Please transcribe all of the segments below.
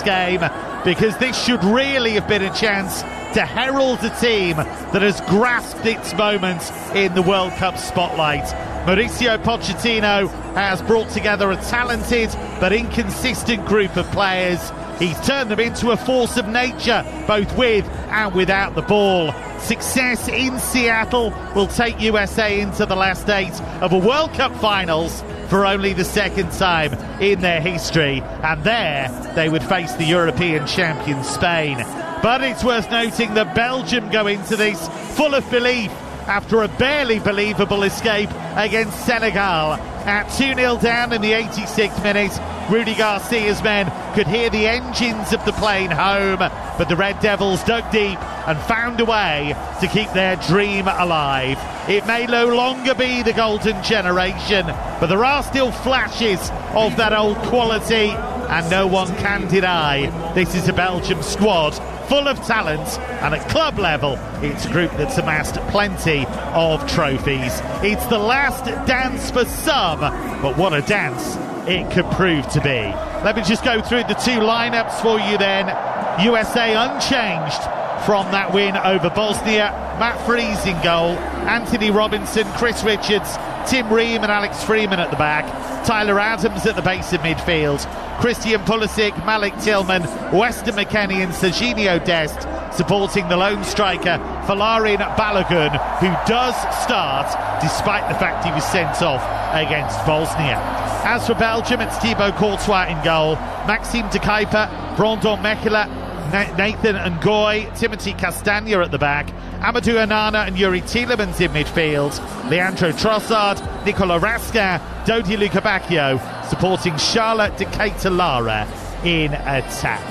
game, because this should really have been a chance to herald a team that has grasped its moment in the World Cup spotlight. Mauricio Pochettino has brought together a talented but inconsistent group of players. He's turned them into a force of nature, both with and without the ball. Success in Seattle will take USA into the last 8 of a World Cup finals for only the second time in their history, and there they would face the European champion Spain. But it's worth noting that Belgium go into this full of belief after a barely believable escape against Senegal. At 2-0 down in the 86th minute, Rudy Garcia's men could hear the engines of the plane home, but the Red Devils dug deep and found a way to keep their dream alive. It may no longer be the golden generation, but there are still flashes of that old quality, and no one can deny this is a Belgium squad full of talent, and at club level it's a group that's amassed plenty of trophies. It's the last dance for some, but what a dance it could prove to be. Let me just go through the 2 lineups for you then. USA unchanged from that win over Bosnia. Matt Freese in goal, Anthony Robinson, Chris Richards, Tim Ream and Alex Freeman at the back, Tyler Adams at the base of midfield, Christian Pulisic, Malik Tillman, Weston McKennie and Serginho Dest supporting the lone striker Folarin Balogun, who does start despite the fact he was sent off against Bosnia. As for Belgium, it's Thibaut Courtois in goal, Maxime de Kuyper, Brandon Mechelen, Nathan Ngoy, Timothy Castagna at the back, Amadou Onana and Yuri Tielemans in midfield, Leandro Trossard, Nicola Raskin, Dodi Lukebakio supporting Charlotte de Keita-Lara in attack.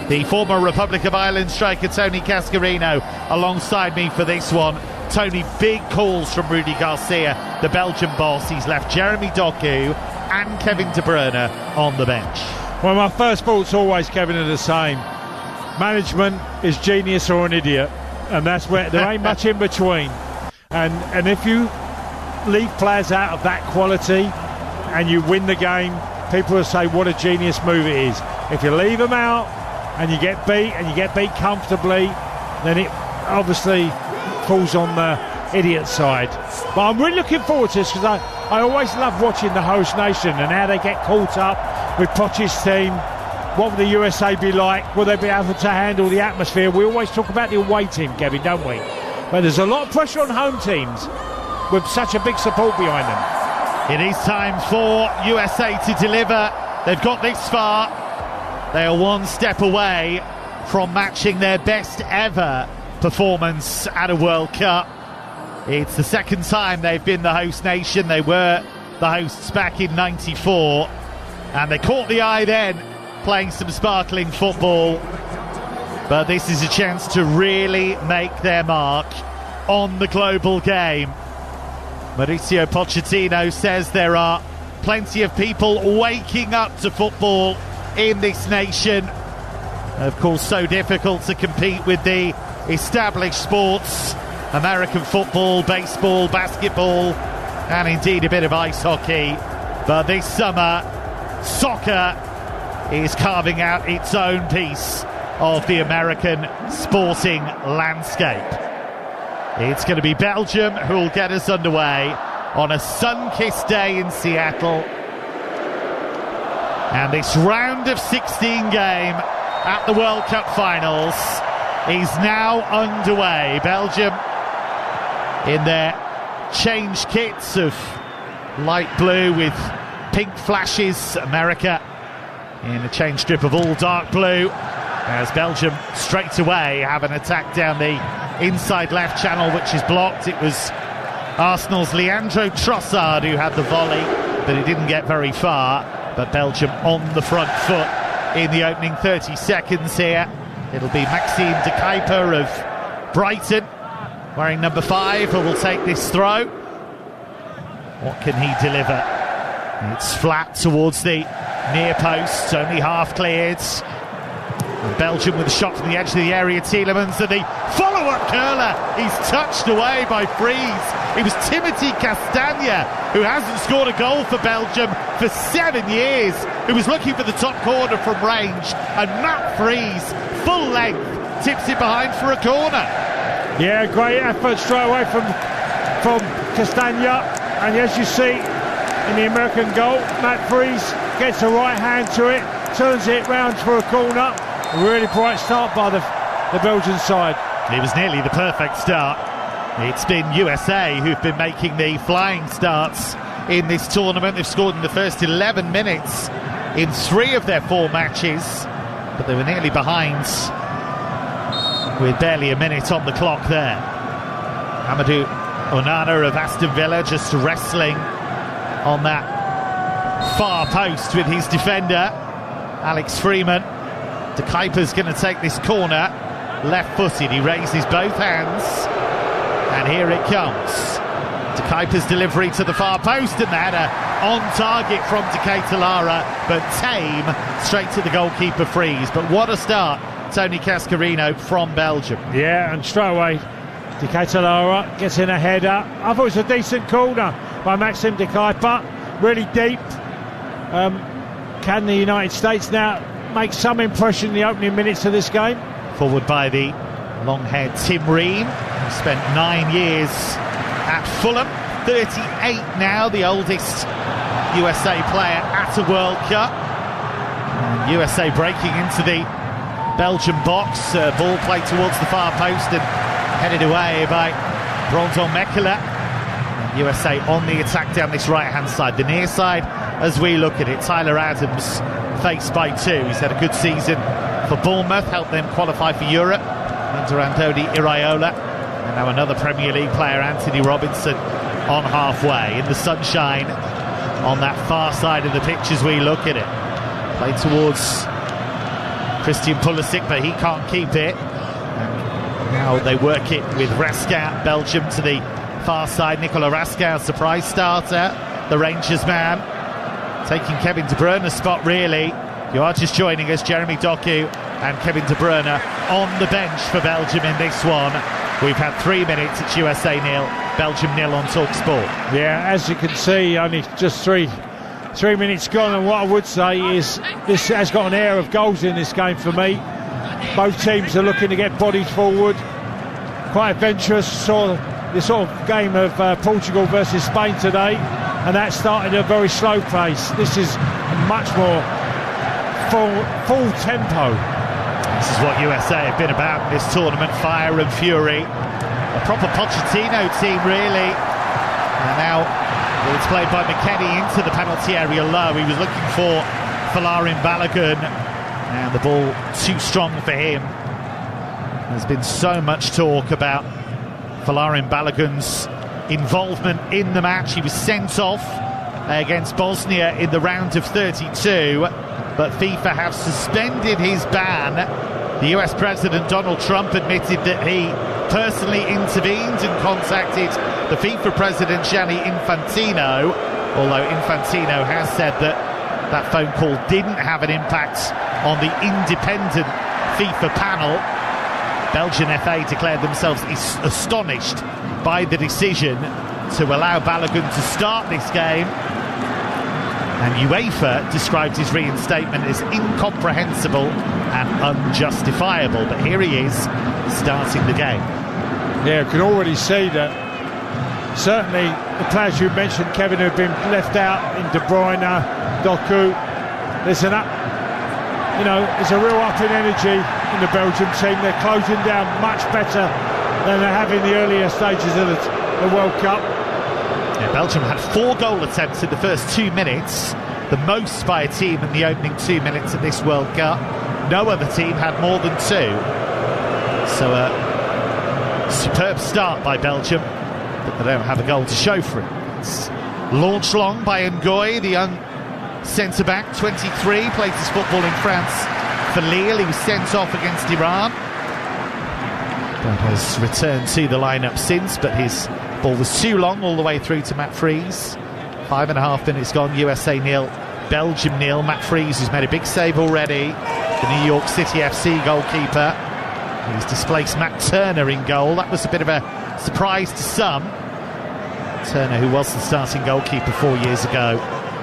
The former Republic of Ireland striker Tony Cascarino alongside me for this one. Tony, big calls from Rudy Garcia, the Belgian boss. He's left Jeremy Doku and Kevin De Bruyne on the bench. Well, my first thoughts always, Kevin, are the same. Management is genius or an idiot, and that's where there ain't much in between. And if you leave players out of that quality and you win the game, people will say what a genius move it is. If you leave them out and you get beat comfortably, then it obviously falls on the idiot side. But I'm really looking forward to this, because I always love watching the host nation and how they get caught up with Poch's team. What will the USA be like? Will they be able to handle the atmosphere? We always talk about the away team, Kevin, don't we? But there's a lot of pressure on home teams with such a big support behind them. It is time for USA to deliver. They've got this far. They are one step away from matching their best ever performance at a World Cup. It's the second time they've been the host nation. They were the hosts back in '94, and they caught the eye then, playing some sparkling football. But this is a chance to really make their mark on the global game. Mauricio Pochettino says there are plenty of people waking up to football in this nation. Of course, so difficult to compete with the established sports, American football, baseball, basketball, and indeed a bit of ice hockey. But this summer, soccer is carving out its own piece of the American sporting landscape. It's going to be Belgium who will get us underway on a sun-kissed day in Seattle. And this round of 16 game at the World Cup finals is now underway. Belgium in their changed kits of light blue with pink flashes. America in a change strip of all dark blue, as Belgium straight away have an attack down the inside left channel, which is blocked. It was Arsenal's Leandro Trossard who had the volley, but it didn't get very far. But Belgium on the front foot in the opening 30 seconds here. It'll be Maxime de Kuyper of Brighton, wearing number 5, who will take this throw. What can he deliver? It's flat towards the near post, only half cleared. And Belgium with a shot from the edge of the area. Tielemans and the follow-up curler. He's touched away by Fries. It was Timothy Castagna, who hasn't scored a goal for Belgium for 7 years, who was looking for the top corner from range, and Matt Fries, full length, tips it behind for a corner. Yeah, great effort straight away from Castagna, and as you see in the American goal, Matt Fries gets a right hand to it, turns it round for a corner. A really bright start by the Belgian side. It was nearly the perfect start. It's been USA who've been making the flying starts in this tournament. They've scored in the first 11 minutes in 3 of their 4 matches, but they were nearly behind with barely a minute on the clock there. Amadou Onana of Aston Villa just wrestling on that far post with his defender, Alex Freeman. De Kuyper's going to take this corner, left-footed. He raises both hands, and here it comes. De Kuyper's delivery to the far post, and the header on target from De Ketelara, but tame straight to the goalkeeper Fries. But what a start, Tony Cascarino from Belgium. Yeah, and straight away De Ketelara gets in a header. I thought it was a decent corner by Maxime De Kuyper, really deep. Can the United States now make some impression in the opening minutes of this game? Forward by the long-haired Tim Ream, who spent 9 years at Fulham, 38 now, the oldest USA player at a World Cup. And USA breaking into the Belgian box, ball played towards the far post and headed away by Brandon Mekela. USA on the attack down this right-hand side, the near side as we look at it. Tyler Adams faced by 2. He's had a good season for Bournemouth, helped them qualify for Europe under Andoni Iraola, and now another Premier League player, Anthony Robinson, on halfway in the sunshine on that far side of the pitch as we look at it. Played towards Christian Pulisic, but he can't keep it, and now they work it with Rascat, Belgium to the far side. Nicolas Rascat, surprise starter, the Rangers man, taking Kevin De Bruyne's spot really. You are just joining us, Jeremy Doku and Kevin De Bruyne on the bench for Belgium in this one. We've had 3 minutes, it's USA 0, Belgium 0 on TalkSport. Yeah, as you can see, only just three minutes gone, and what I would say is this has got an air of goals in this game for me. Both teams are looking to get bodies forward, quite adventurous. Saw the sort of game of Portugal versus Spain today, and that started at a very slow pace. This is much more full tempo. This is what USA have been about in this tournament, fire and fury. A proper Pochettino team really. And now it's played by McKennie into the penalty area low. He was looking for Folarin Balogun, and the ball too strong for him. There's been so much talk about Folarin Balogun's involvement in the match. He was sent off against Bosnia in the round of 32, but FIFA have suspended his ban. The US President Donald Trump admitted that he personally intervened and contacted the FIFA President Gianni Infantino, although Infantino has said that that phone call didn't have an impact on the independent FIFA panel. Belgian FA declared themselves astonished by the decision to allow Balogun to start this game, and UEFA described his reinstatement as incomprehensible and unjustifiable. But here he is, starting the game. Yeah, you can already see that certainly the players you mentioned, Kevin, who've been left out in De Bruyne, Doku, there's a real up in energy in the Belgium team. They're closing down much better than they have in the earlier stages of the World Cup. Yeah, Belgium had 4 goal attempts in the first 2 minutes, the most by a team in the opening 2 minutes of this World Cup. No other team had more than 2. So a superb start by Belgium, but they don't have a goal to show for it. It's launched long by Ngoy, the young centre-back, 23, played his football in France for Lille. He was sent off against Iran, but has returned to the lineup since, but his ball was too long all the way through to Matt Fries. 5.5 minutes gone, USA 0, Belgium 0. Matt Fries, who's made a big save already, the New York City FC goalkeeper. He's displaced Matt Turner in goal. That was a bit of a surprise to some. Turner, who was the starting goalkeeper 4 years ago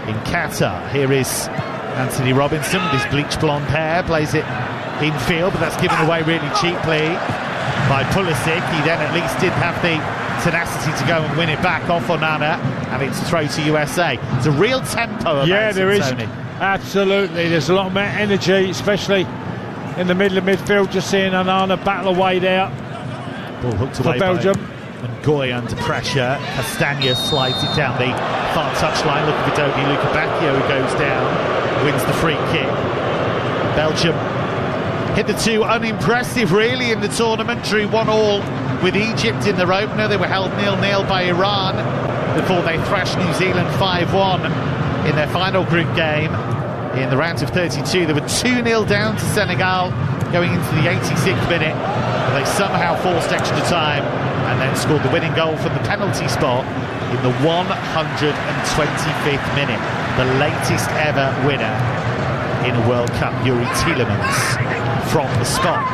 in Qatar. Here is Anthony Robinson with his bleach blonde hair, plays it infield, but that's given away really cheaply by Pulisic. He then at least did have the tenacity to go and win it back off Onana, and it's a throw to USA. It's a real tempo about Yeah, there is. Tony. Absolutely. There's a lot more energy, especially in the middle of midfield. Just seeing Onana battle away there. Ball hooked for away Belgium. And Goy under pressure. Castagna slides it down the far touchline. Look at Vidodi, Luca Bacchio, who goes down, wins the free kick. Belgium hitherto unimpressive really in the tournament. Drew 1-1 with Egypt in their opener. They were held 0-0 by Iran before they thrashed New Zealand 5-1 in their final group game. In the round of 32, they were 2-0 down to Senegal going into the 86th minute. But they somehow forced extra time and then scored the winning goal from the penalty spot in the 125th minute. The latest ever winner in a World Cup, Yuri Tielemans, from the spot.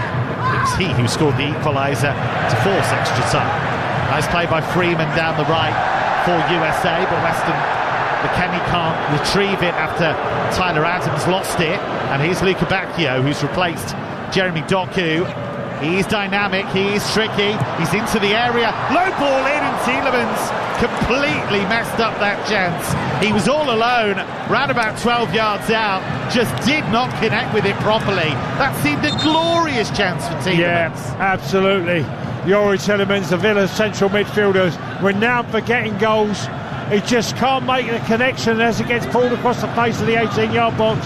It was he who scored the equaliser to force extra time. Nice play by Freeman down the right for USA, but Weston McKennie can't retrieve it after Tyler Adams lost it. And here's Luca Bacchio, who's replaced Jeremy Doku. He is dynamic, he is tricky, he's into the area, low ball in, and Tielemans completely messed up that chance. He was all alone, round about 12 yards out, just did not connect with it properly. That seemed a glorious chance for Tielemans. Yeah, absolutely. Yuri Tielemans, the Villa central midfielders, renowned for getting goals. He just can't make the connection as it gets pulled across the face of the 18-yard box.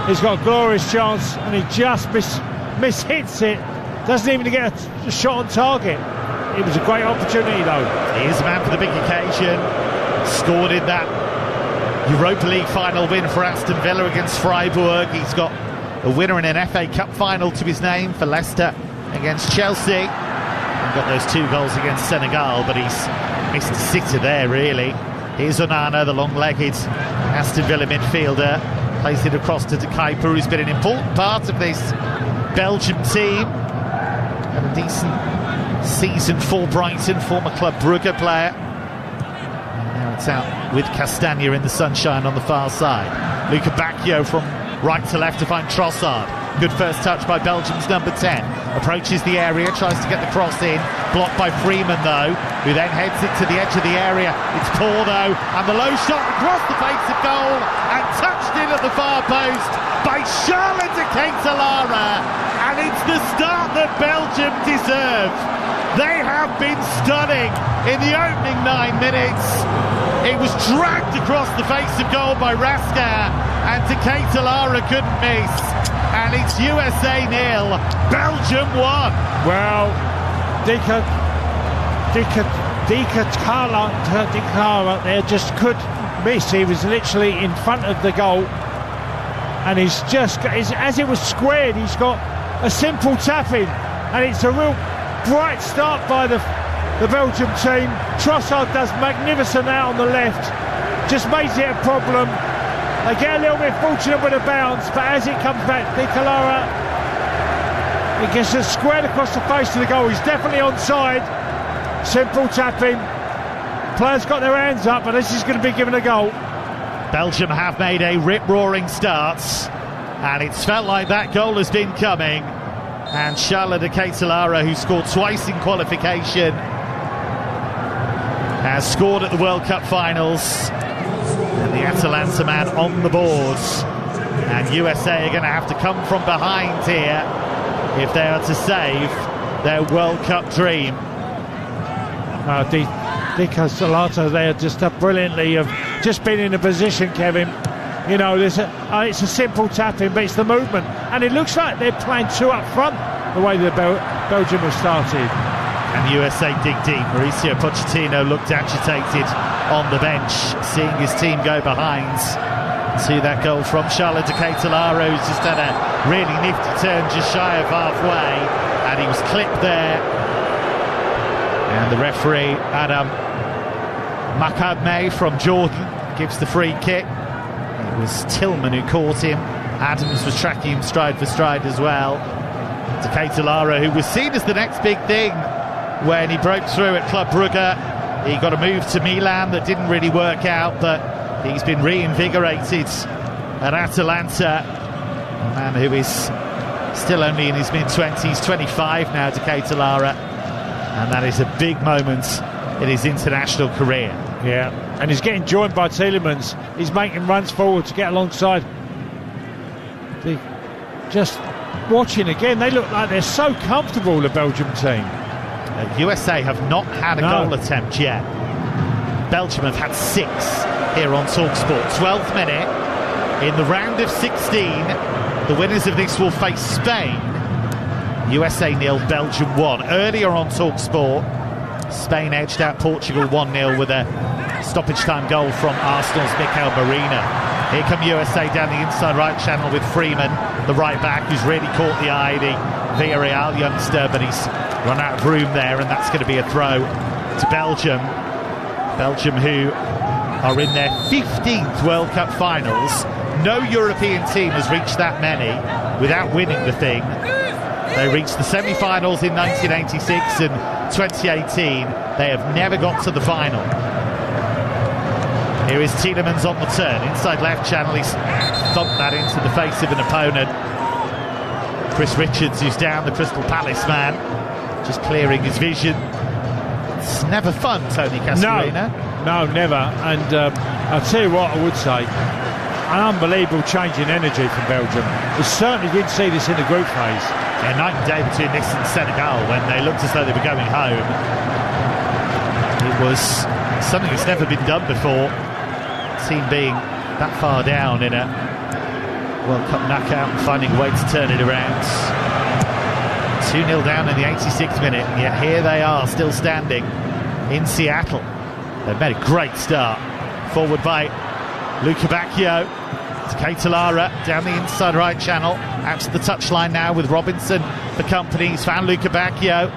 He's got a glorious chance and he just mishits it. Doesn't even get a shot on target. It was a great opportunity though. He is a man for the big occasion. Scored in that Europa League final win for Aston Villa against Freiburg. He's got a winner in an FA Cup final to his name for Leicester against Chelsea. And got those 2 goals against Senegal, but he's missed a sitter there really. Here's Onana, the long-legged Aston Villa midfielder. Plays it across to De Kuyper, who's been an important part of this Belgium team. Had a decent season for Brighton, former Club Brugge player. And now it's out with Castagna in the sunshine on the far side. Luca Bacchio from right to left to find Trossard. Good first touch by Belgium's number 10. Approaches the area, tries to get the cross in. Blocked by Freeman though, who then heads it to the edge of the area. It's poor though, and the low shot across the face of goal and touched in at the far post by Charlotte de Ketelara. And it's the start that Belgium deserve. They have been stunning in the opening 9 minutes. It was dragged across the face of goal by Raska, and de Ketelara couldn't miss. And it's USA 0, Belgium 1. Well, Ketelara there just could miss. He was literally in front of the goal, and he's just as it was squared, he's got a simple tap in, and it's a real bright start by the Belgium team. Trossard does magnificent out on the left, just makes it a problem. They get a little bit fortunate with a bounce, but as it comes back, Ketelara, it gets just squared across the face of the goal. He's definitely onside. Simple tapping. Players got their hands up, but this is going to be given a goal. Belgium have made a rip-roaring start, and it's felt like that goal has been coming. And Charles de Ketelara, who scored twice in qualification, has scored at the World Cup finals. And the Atalanta man on the boards. And USA are going to have to come from behind here if they are to save their World Cup dream. De Ketelara there just brilliantly of just been in a position, Kevin. You know, it's a simple tapping, but it's the movement. And it looks like they're playing 2 up front, the way the Belgium have started. And USA dig deep. Mauricio Pochettino looked agitated on the bench, seeing his team go behind. See that goal from Charles de Ketelara, who's just had a really nifty turn just shy of halfway, and he was clipped there. And the referee, Adam Makadme from Jordan, gives the free kick. It was Tillman who caught him. Adams was tracking him stride for stride as well. Decatur Lara, who was seen as the next big thing when he broke through at Club Brugge. He got a move to Milan that didn't really work out, but he's been reinvigorated at Atalanta. A man who is still only in his mid-20s, 25 now, Decatur Lara. And that is a big moment in his international career. Yeah, and he's getting joined by Tielemans. He's making runs forward to get alongside. Just watching again, they look like they're so comfortable, the Belgium team. USA have not had a goal attempt yet. Belgium have had 6 here on TalkSport. 12th minute in the round of 16. The winners of this will face Spain. USA 0, Belgium 1. Earlier on TalkSport, Spain edged out Portugal 1-0 with a stoppage time goal from Arsenal's Mikel Merino. Here come USA down the inside right channel with Freeman, the right back, who's really caught the eye, the Villarreal youngster, but he's run out of room there, and that's going to be a throw to Belgium. Belgium, who are in their 15th World Cup finals. No European team has reached that many without winning the thing. They reached the semi-finals in 1986 and 2018. They have never got to the final. Here is Tielemans on the turn, inside left channel. He's thumped that into the face of an opponent. Chris Richards, who's down, the Crystal Palace man, just clearing his vision. It's never fun, Tony Cascarino. No, never. And I'll tell you what I would say, an unbelievable change in energy from Belgium. We certainly didn't see this in the group phase. Yeah, night and day between this and Senegal, when they looked as though they were going home. It was something that's never been done before. Team being that far down in a World Cup knockout and finding a way to turn it around. 2-0 down in the 86th minute, and yet here they are, still standing in Seattle. They've made a great start. Forward by Luca Bacchio. Decatur Lara down the inside right channel, out to the touchline now with Robinson for company. He's found Luca Bacchio,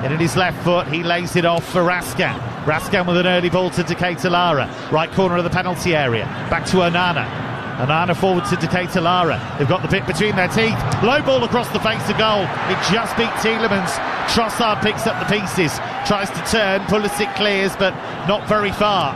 and in his left foot he lays it off for Raskan. Raskan with an early ball to Decatur Lara, right corner of the penalty area, back to Onana. Onana forward to Decatur Lara. They've got the bit between their teeth. Low ball across the face of goal. It just beat Tielemans. Trossard picks up the pieces, tries to turn. Pulisic clears, but not very far.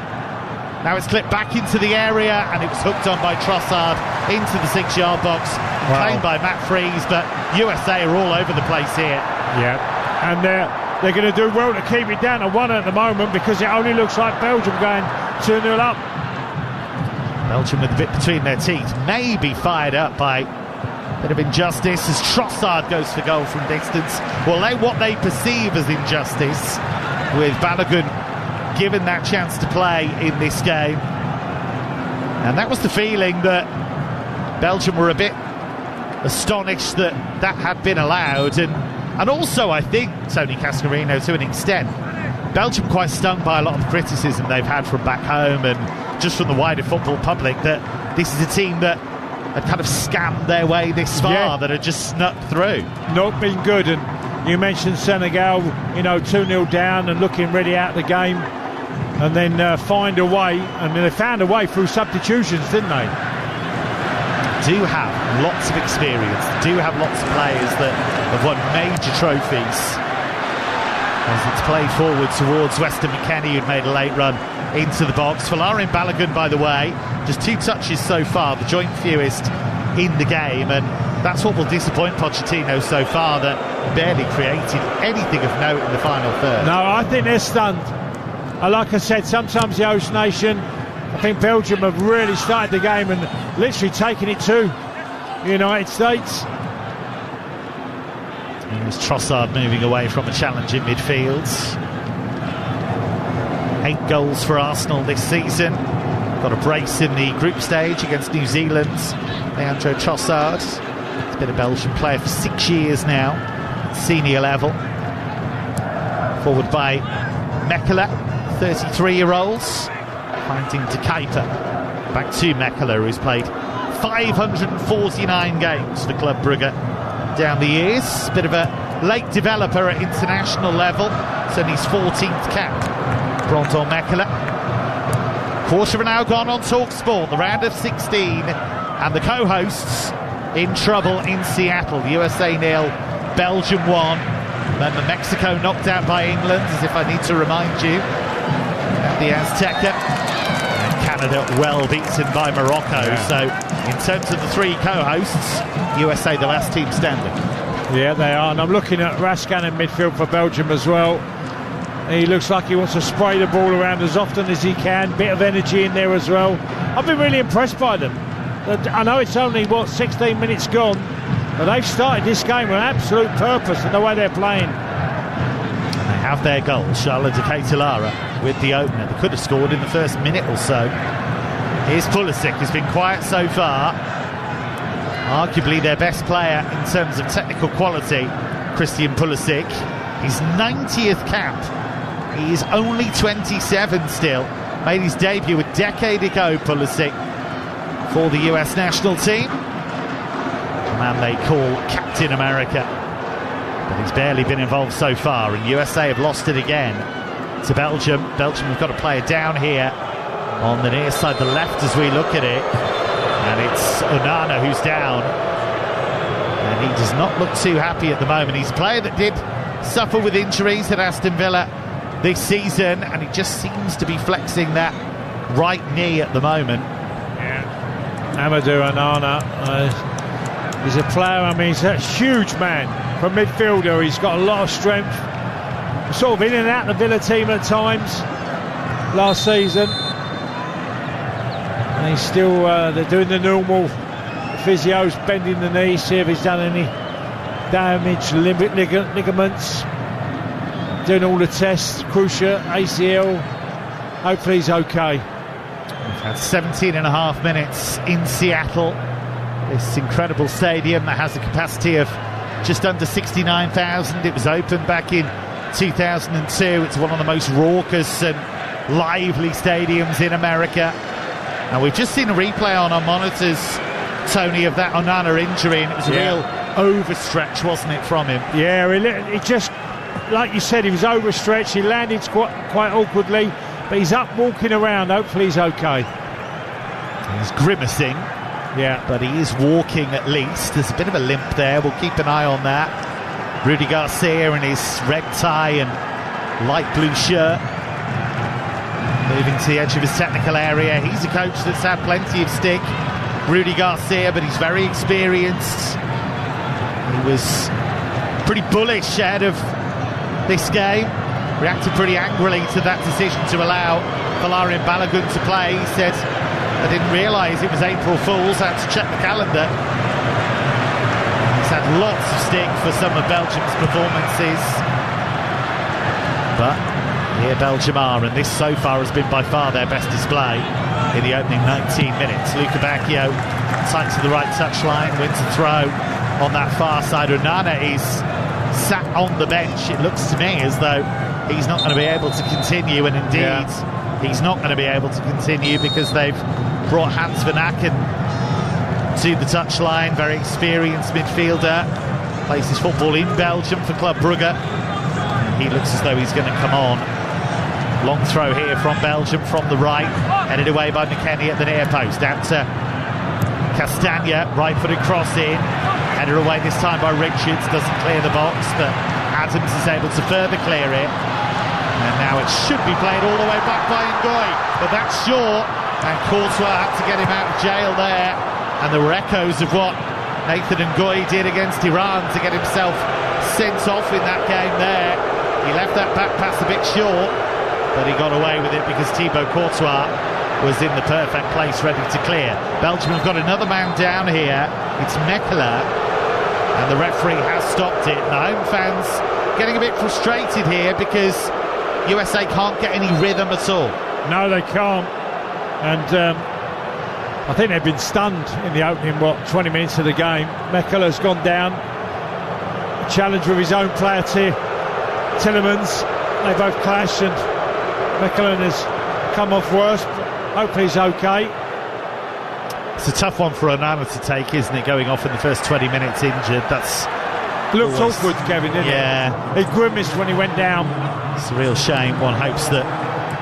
Now it's clipped back into the area, and it was hooked on by Trossard into the 6-yard box. Claimed by Matt Freeze, but USA are all over the place here. Yeah, and they're going to do well to keep it down to 1 at the moment, because it only looks like Belgium going 2-0 up. Belgium with a bit between their teeth, maybe fired up by a bit of injustice as Trossard goes for goal from distance. Well, what they perceive as injustice, with Balogun given that chance to play in this game. And that was the feeling that Belgium were a bit astonished that had been allowed. And also, I think, Tony Cascarino, to an extent, Belgium quite stung by a lot of the criticism they've had from back home and just from the wider football public, that this is a team that had kind of scammed their way this far, that had just snuck through. Not been good. And you mentioned Senegal, 2-0 down and looking ready out of the game, and then find a way, and they found a way through substitutions, didn't they? Do have lots of experience, do have lots of players that have won major trophies. As it's played forward towards Weston McKennie, who'd made a late run into the box. Folarin Balogun, by the way, just 2 touches so far, the joint fewest in the game, and that's what will disappoint Pochettino so far, that barely created anything of note in the final third. No, I think they're stunned. Like I said, sometimes the host nation, I think Belgium have really started the game and literally taken it to the United States. Here's Trossard moving away from a challenge in midfield. 8 goals for Arsenal this season. Got a brace in the group stage against New Zealand. Leandro Trossard. He's been a Belgian player for 6 years now, senior level. Forward by Mekela, 33-year-olds. Finding De Kuiper. Back to Mekela, who's played 549 games for Club Brugge down the years. Bit of a late developer at international level. It's only his 14th cap. Brondon Mekela. Quarter of an hour gone on TalkSport. The round of 16 And the co-hosts in trouble in Seattle. USA 0, Belgium 1. Remember, Mexico knocked out by England, as if I need to remind you, at the Azteca. And Canada well beaten by Morocco. Yeah. So in terms of the three co-hosts, USA the last team standing. Yeah, they are. And I'm looking at Raskin in midfield for Belgium as well. He looks like he wants to spray the ball around as often as he can. Bit of energy in there as well. I've been really impressed by them. I know it's only, 16 minutes gone, but they've started this game with absolute purpose in the way they're playing. And they have their goal. Charlotte de Ketelara with the opener. They could have scored in the first minute or so. Here's Pulisic, who's been quiet so far. Arguably their best player in terms of technical quality, Christian Pulisic. His 90th cap. He is only 27 still. Made his debut a decade ago, Pulisic, for the US national team. The man they call Captain America. But he's barely been involved so far, and USA have lost it again to Belgium. Belgium have got a player down here on the near side, the left, as we look at it. And it's Onana who's down. And he does not look too happy at the moment. He's a player that did suffer with injuries at Aston Villa this season, and he just seems to be flexing that right knee at the moment. Amadou Onana, he's a player, he's a huge man for midfielder. He's got a lot of strength, sort of in and out of the Villa team at times last season. And he's still, they're doing the normal physios, bending the knee, see if he's done any damage, ligaments, doing all the tests, cruciate, ACL. Hopefully he's okay. We've had 17 and a half minutes in Seattle, this incredible stadium that has a capacity of just under 69,000. It was opened back in 2002. It's one of the most raucous and lively stadiums in America. And we've just seen a replay on our monitors, Tony, of that Onana injury, and it was a real overstretch, wasn't it, from him? Yeah, he just, like you said, he was overstretched. He landed quite awkwardly. But he's up walking around. Hopefully he's okay. He's grimacing. Yeah. But he is walking at least. There's a bit of a limp there. We'll keep an eye on that. Rudy Garcia in his red tie and light blue shirt. Moving to the edge of his technical area. He's a coach that's had plenty of stick, Rudy Garcia, but he's very experienced. He was pretty bullish ahead of this game. Reacted pretty angrily to that decision to allow Valerian Balogun to play. He said, I didn't realise it was April Fool's, I had to check the calendar. He's had lots of stick for some of Belgium's performances. But here Belgium are, and this so far has been by far their best display in the opening 19 minutes. Luca Bacchio tight to the right touchline, wins a throw on that far side. Onana is sat on the bench. It looks to me as though he's not going to be able to continue, and indeed he's not going to be able to continue because they've brought Hans van Aken to the touchline. Very experienced midfielder, plays his football in Belgium for Club Brugge. He looks as though he's going to come on. Long throw here from Belgium from the right, headed away by McKennie at the near post, down to Castagna, right-footed cross in, headed away this time by Richards, doesn't clear the box, but Adams is able to further clear it. And now it should be played all the way back by Ngoy, but that's short, and Courtois had to get him out of jail there. And there were echoes of what Nathan Ngoy did against Iran to get himself sent off in that game there. He left that back pass a bit short, but he got away with it because Thibaut Courtois was in the perfect place ready to clear. Belgium have got another man down here. It's Mekela, and the referee has stopped it. The home fans getting a bit frustrated here because USA can't get any rhythm at all. No, they can't. And I think they've been stunned in the opening, 20 minutes of the game. Mekela's gone down. Challenge with his own player, Tillemans. They both clash, and Mekela has come off worse. Hopefully he's okay. It's a tough one for Onana to take, isn't it, going off in the first 20 minutes injured? That's looked awkward, Kevin, didn't it? He grimaced when he went down. It's a real shame. One hopes that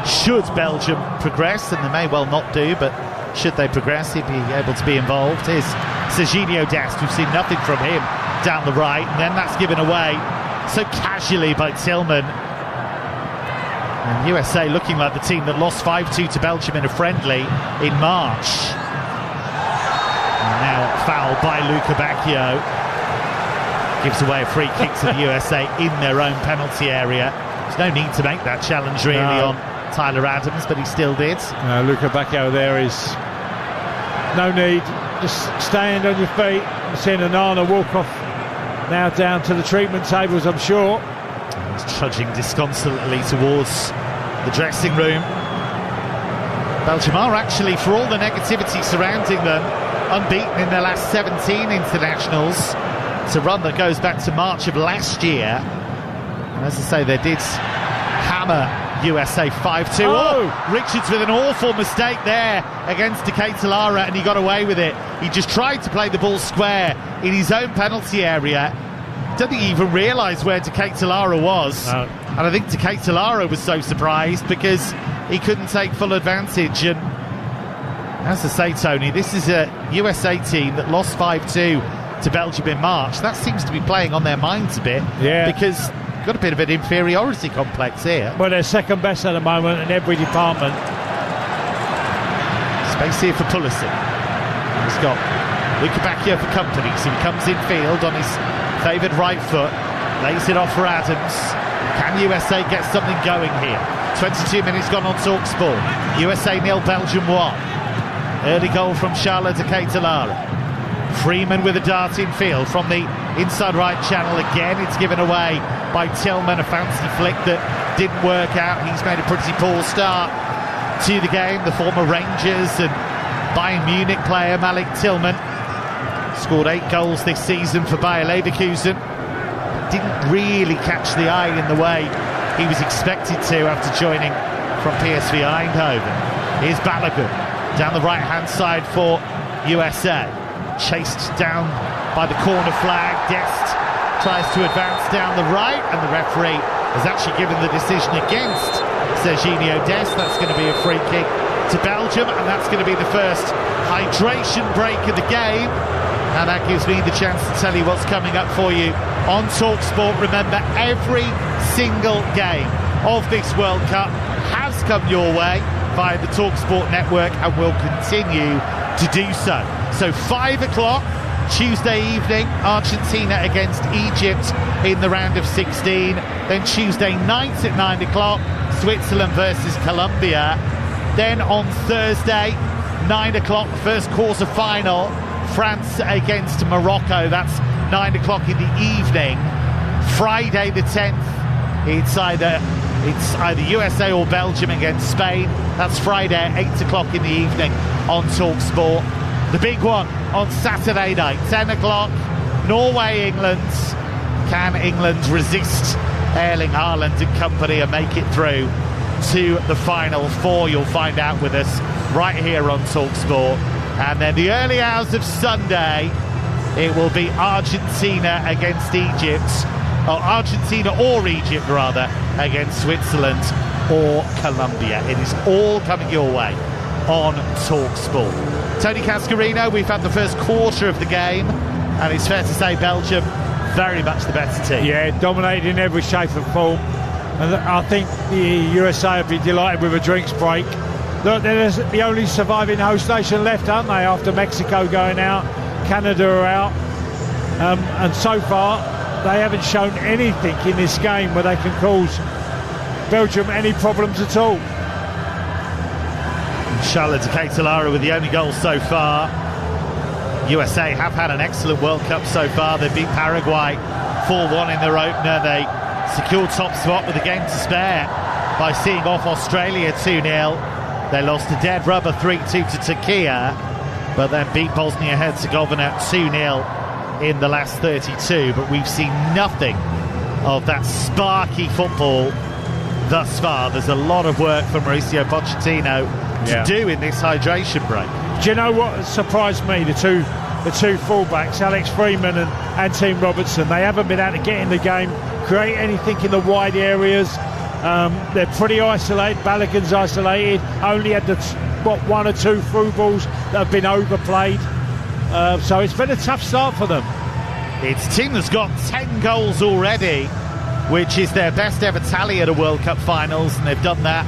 should Belgium progress, and they may well not do, but should they progress, he'd be able to be involved. Here's Serginho Dest, we've seen nothing from him down the right, and then that's given away so casually by Tillman. And USA looking like the team that lost 5-2 to Belgium in a friendly in March. And now foul by Luca Bacchio. Gives away a free kick to the USA in their own penalty area. There's no need to make that challenge really on Tyler Adams, but he still did. Luca Bacchio there is no need. Just stand on your feet. I'm seeing Onana walk off now down to the treatment tables, I'm sure. He's trudging disconsolately towards the dressing room. Belgium are actually, for all the negativity surrounding them, unbeaten in their last 17 internationals. It's a run that goes back to March of last year. And as I say, they did hammer USA 5-2. Oh, Richards with an awful mistake there against Decatur Lara, and he got away with it. He just tried to play the ball square in his own penalty area. Didn't even realise where Decatur Lara was. No. And I think Decatur Lara was so surprised because he couldn't take full advantage. And as I say, Tony, this is a USA team that lost 5-2 to Belgium in March. That seems to be playing on their minds a bit. Yeah. Because got a bit of an inferiority complex here. Well, they're second best at the moment in every department. Space here for Pulisic. He's got Luca Bacchio for company, so he comes in field on his favoured right foot, lays it off for Adams. Can USA get something going here? 22 minutes gone on TalkSport. USA 0, Belgium 1. Early goal from Charles Decatur Lara. Freeman with a dart in field from the inside right channel again. It's given away by Tillman, a fancy flick that didn't work out. He's made a pretty poor start to the game. The former Rangers and Bayern Munich player Malik Tillman scored 8 goals this season for Bayer Leverkusen. Didn't really catch the eye in the way he was expected to after joining from PSV Eindhoven. Here's Balogun down the right hand side for USA. Chased down by the corner flag. Dest tries to advance down the right, and the referee has actually given the decision against Serginho Dest. That's going to be a free kick to Belgium, and that's going to be the first hydration break of the game. And that gives me the chance to tell you what's coming up for you on TalkSport. Remember, every single game of this World Cup has come your way via the TalkSport network and will continue to do so. So 5 o'clock Tuesday evening, Argentina against Egypt in the round of 16. Then Tuesday night at 9 o'clock, Switzerland versus Colombia. Then on Thursday, 9 o'clock, first quarter final, France against Morocco. That's 9 o'clock in the evening. Friday the 10th, it's either USA or Belgium against Spain. That's Friday at 8 o'clock in the evening on TalkSport. The big one on Saturday night, 10 o'clock, Norway, England. Can England resist Erling Haaland and company and make it through to the Final Four? You'll find out with us right here on TalkSport. And then the early hours of Sunday, it will be Argentina against Egypt. Argentina or Egypt, rather, against Switzerland or Colombia. It is all coming your way on TalkSport. Tony Cascarino, we've had the first quarter of the game, and it's fair to say Belgium very much the better team. Yeah, dominated in every shape and form. And I think the USA would be delighted with a drinks break. Look, they're the only surviving host nation left, aren't they, after Mexico going out, Canada are out. And so far, they haven't shown anything in this game where they can cause Belgium any problems at all. Charles Decatur Lara with the only goal so far. USA have had an excellent World Cup so far. They beat Paraguay 4-1 in their opener. They secured top spot with a game to spare by seeing off Australia 2-0. They lost a dead rubber 3-2 to Turkey, but then beat Bosnia-Herzegovina 2-0 in the last 32. But we've seen nothing of that sparky football thus far. There's a lot of work for Mauricio Pochettino to do in this hydration break. Do you know what surprised me? The two fullbacks, Alex Freeman and Team Robertson, they haven't been able to get in the game, create anything in the wide areas. They're pretty isolated. Balogun's isolated, only had the one or two through balls that have been overplayed. So it's been a tough start for them. It's a team that's got 10 goals already, which is their best ever tally at a World Cup finals, and they've done that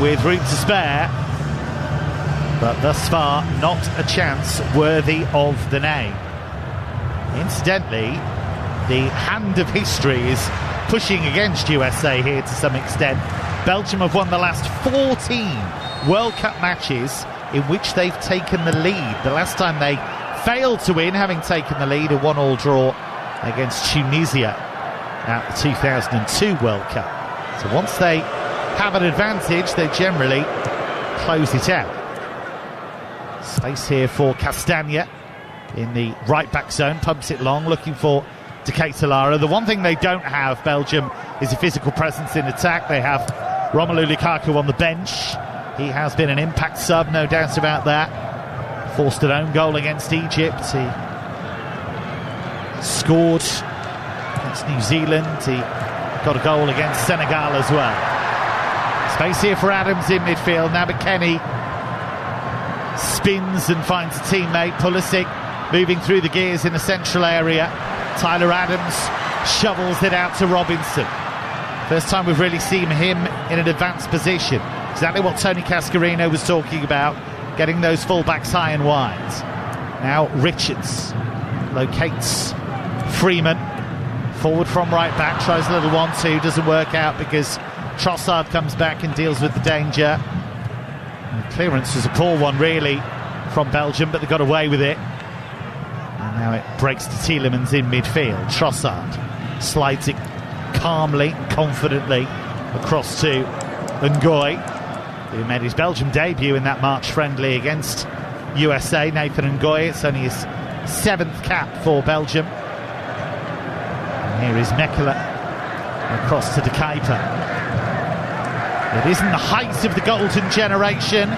with room to spare. But thus far, not a chance worthy of the name. Incidentally, the hand of history is pushing against USA here to some extent. Belgium have won the last 14 World Cup matches in which they've taken the lead. The last time they failed to win, having taken the lead, a 1-1 draw against Tunisia at the 2002 World Cup. So once they have an advantage, they generally close it out. Space here for Castagna in the right-back zone, pumps it long, looking for Lara. The one thing they don't have, Belgium, is a physical presence in attack. They have Romelu Lukaku on the bench. He has been an impact sub, no doubt about that. Forced an own goal against Egypt. He scored against New Zealand. He got a goal against Senegal as well. Space here for Adams in midfield. Now McKennie spins and finds a teammate. Pulisic moving through the gears in the central area. Tyler Adams shovels it out to Robinson. First time we've really seen him in an advanced position. Exactly what Tony Cascarino was talking about, getting those fullbacks high and wide. Now Richards locates Freeman. Forward from right back, tries a little 1-2, doesn't work out because Trossard comes back and deals with the danger. And the clearance was a poor one really from Belgium, but they got away with it. And now it breaks to Tielemans in midfield. Trossard slides it calmly, confidently across to Ngoy, who made his Belgium debut in that March friendly against USA. Nathan Ngoy, it's only his 7th cap for Belgium. And here is Mekela across to De Kuyper. It isn't the height of the golden generation.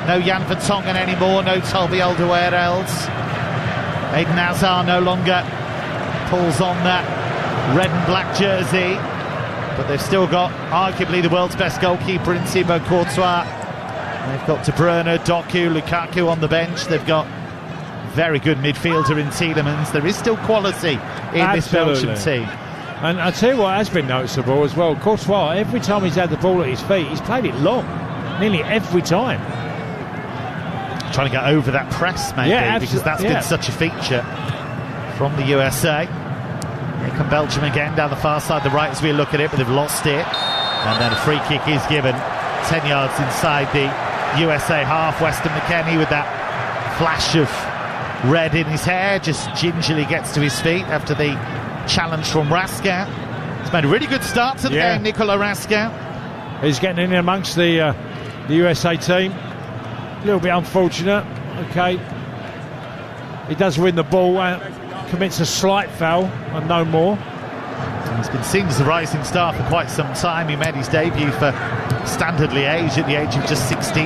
No Jan Vertonghen anymore, no Toby Alderweireld. Eden Hazard no longer pulls on that red and black jersey, but they've still got arguably the world's best goalkeeper in Thibaut Courtois. They've got De Bruyne, Doku, Lukaku on the bench. They've got very good midfielder in Tielemans. There is still quality in this Belgium team. And I'll tell you what has been noticeable as well, Courtois, every time he's had the ball at his feet, he's played it long, nearly every time. Trying to get over that press, maybe, because that's been such a feature from the USA. Here come Belgium again down the far side, the right as we look at it, but they've lost it. And then a free kick is given 10 yards inside the USA half. Weston McKennie with that flash of red in his hair just gingerly gets to his feet after the challenge from Raskin. He's made a really good start to the game, Nicolas Raskin. He's getting in amongst the USA team. A little bit unfortunate, okay. He does win the ball, commits a slight foul and no more. He's been seen as a rising star for quite some time. He made his debut for Standard Liège at the age of just 16.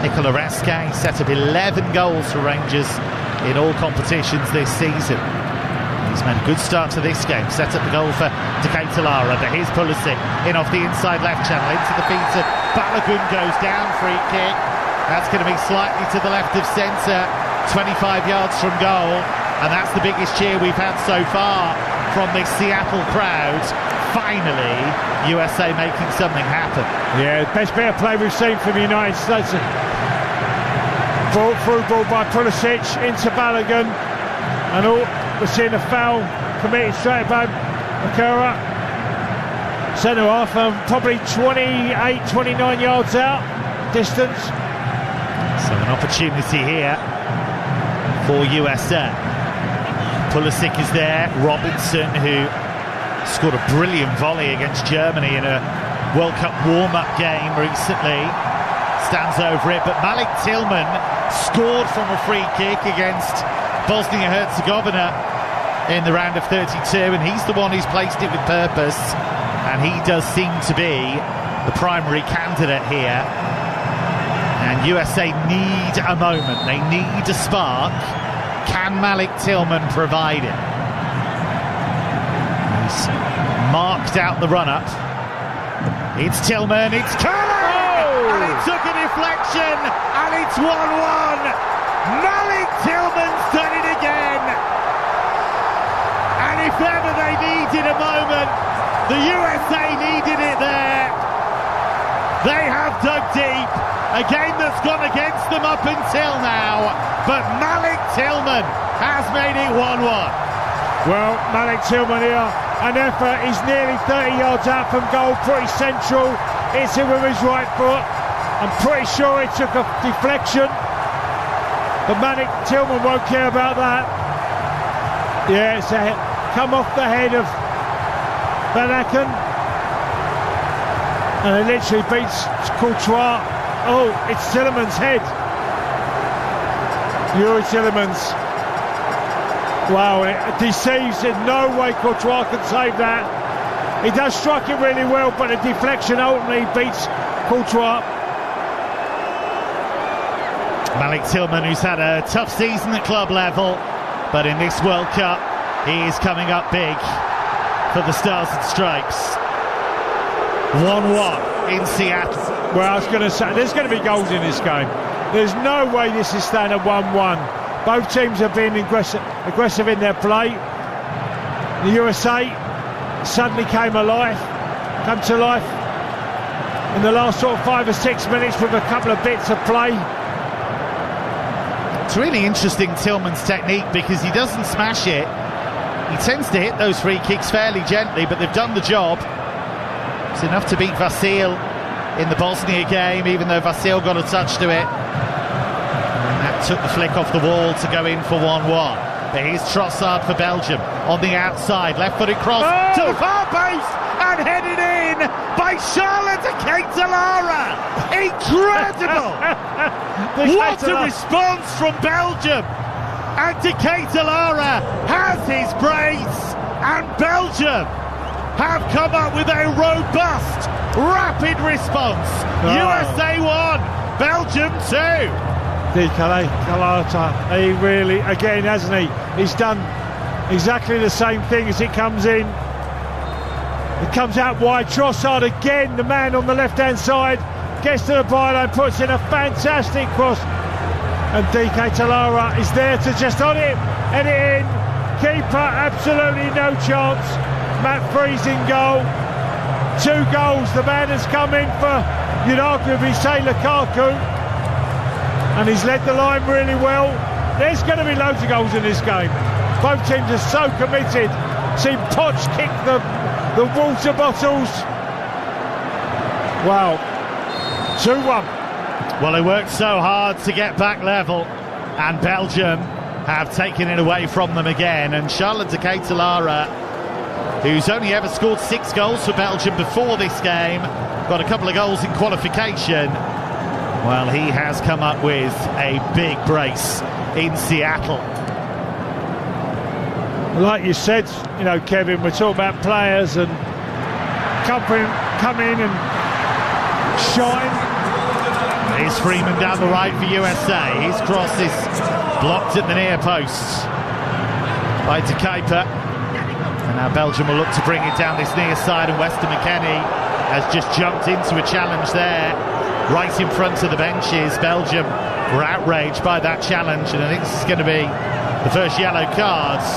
Nicolas Raskin set up 11 goals for Rangers in all competitions this season. He's made a good start to this game, set up the goal for Lara, but here's Pulisic in off the inside left channel, into the feet of Balogun, goes down, free kick. That's going to be slightly to the left of centre, 25 yards from goal, and that's the biggest cheer we've had so far from this Seattle crowd. Finally, USA making something happen. Yeah, best bit of play we've seen from the United States. Through ball by Pulisic into Balogun, and all we're seeing a foul committed straight by Makura. Centre half, probably 28, 29 yards out distance. So an opportunity here for USA. Pulisic is there. Robinson, who scored a brilliant volley against Germany in a World Cup warm-up game recently, stands over it. But Malik Tillman scored from a free kick against Bosnia-Herzegovina in the round of 32, and he's the one who's placed it with purpose, and he does seem to be the primary candidate here. And USA need a moment, they need a spark. Can Malik Tillman provide it? He's marked out the run-up. It's Tillman, it's Curry! Oh! And it took a deflection, and it's 1-1. Malik Tillman's done it again. And if ever they needed a moment, the USA needed it there. They have dug deep. A game that's gone against them up until now. But Malik Tillman has made it 1-1. Well, Malik Tillman here, an effort. He's nearly 30 yards out from goal, pretty central. Hits it with his right foot. I'm pretty sure he took a deflection. But Malik Tillman won't care about that. Yeah, it's come off the head of Van Aken. And it literally beats Courtois. Oh, it's Tielemans' head. Yuri Tielemans. Wow, it deceives. In no way Courtois can save that. He does strike it really well, but the deflection ultimately beats Courtois. Malik Tillman, who's had a tough season at club level, but in this World Cup, he is coming up big for the Stars and Stripes. 1-1 in Seattle. Well, I was going to say, there's going to be goals in this game. There's no way this is staying at 1-1. Both teams have been aggressive in their play. The USA suddenly come to life in the last sort of 5 or 6 minutes with a couple of bits of play. It's really interesting, Tillman's technique, because he doesn't smash it. He tends to hit those free kicks fairly gently, but they've done the job. It's enough to beat Vasil in the Bosnia game, even though Vasil got a touch to it. And that took the flick off the wall to go in for 1-1. But here's Trossard for Belgium on the outside, left-footed cross to the far post and headed in by Charlotte Keitalara. Incredible! What a response from Belgium! And Keitalara has his brace, and Belgium have come up with a robust, rapid response. USA 1, Belgium 2. Keitalara, he really, again, hasn't he? He's done exactly the same thing as it comes in. It comes out wide. Trossard again, the man on the left-hand side, gets to the byline, puts in a fantastic cross. And Keitalara is there to just on it, head it in. Keeper, absolutely no chance. Matt Freezing goal. 2 goals. The man has come in for, you'd arguably say, Lukaku. And he's led the line really well. There's going to be loads of goals in this game. Both teams are so committed. See Poch kick the water bottles. Wow. 2-1. Well, they worked so hard to get back level, and Belgium have taken it away from them again. And Charlotte Keitalara, who's only ever scored 6 goals for Belgium before this game, got a couple of goals in qualification. Well, he has come up with a big brace in Seattle. Like you said, you know, Kevin, we're talking about players and come in and shine. Here's Freeman down the right for USA. His cross is blocked at the near post by De Kuiper. And now Belgium will look to bring it down this near side, and Weston McKennie has just jumped into a challenge there, right in front of the benches. Belgium were outraged by that challenge, and I think this is going to be the first yellow cards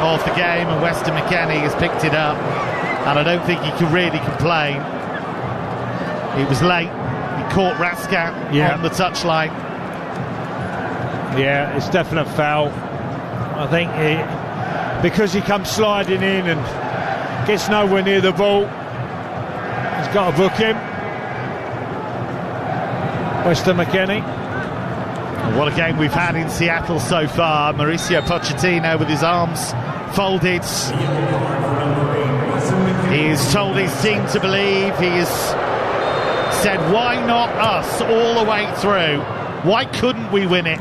of the game, and Weston McKennie has picked it up, and I don't think he can really complain. It was late. He caught Raskat on the touchline. Yeah, it's definite foul. I think because he comes sliding in and gets nowhere near the ball, he's got to book him. Weston McKennie. What a game we've had in Seattle so far. Mauricio Pochettino with his arms folded. He has told his team to believe. He has said, why not us all the way through? Why couldn't we win it?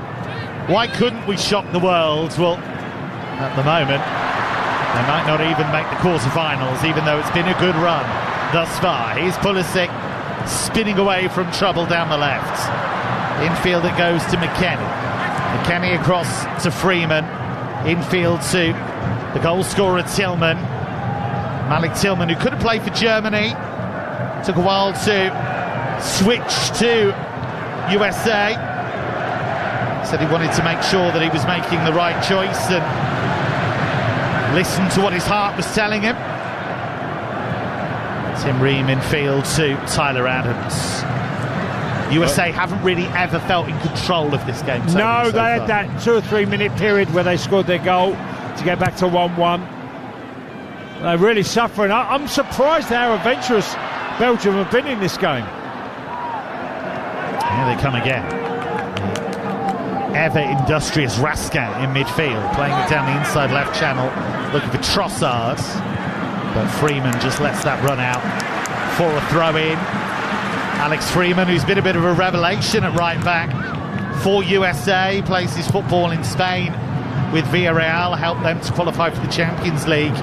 Why couldn't we shock the world? Well, at the moment, they might not even make the quarterfinals, even though it's been a good run thus far. Here's Pulisic spinning away from trouble down the left. Infield it goes to McKennie. McKennie across to Freeman. Infield to the goal scorer Tillman. Malik Tillman, who could have played for Germany. Took a while to switch to USA. Said he wanted to make sure that he was making the right choice and listen to what his heart was telling him. Tim Ream in field to Tyler Adams. USA haven't really ever felt in control of this game. No, they had that 2 or 3 minute period where they scored their goal to get back to 1-1. They're really suffering. I'm surprised how adventurous Belgium have been in this game. Here they come again. Ever industrious Raskin in midfield, playing it down the inside left channel, looking for Trossard. But Freeman just lets that run out for a throw-in. Alex Freeman, who's been a bit of a revelation at right back for USA, plays his football in Spain with Villarreal, helped them to qualify for the Champions League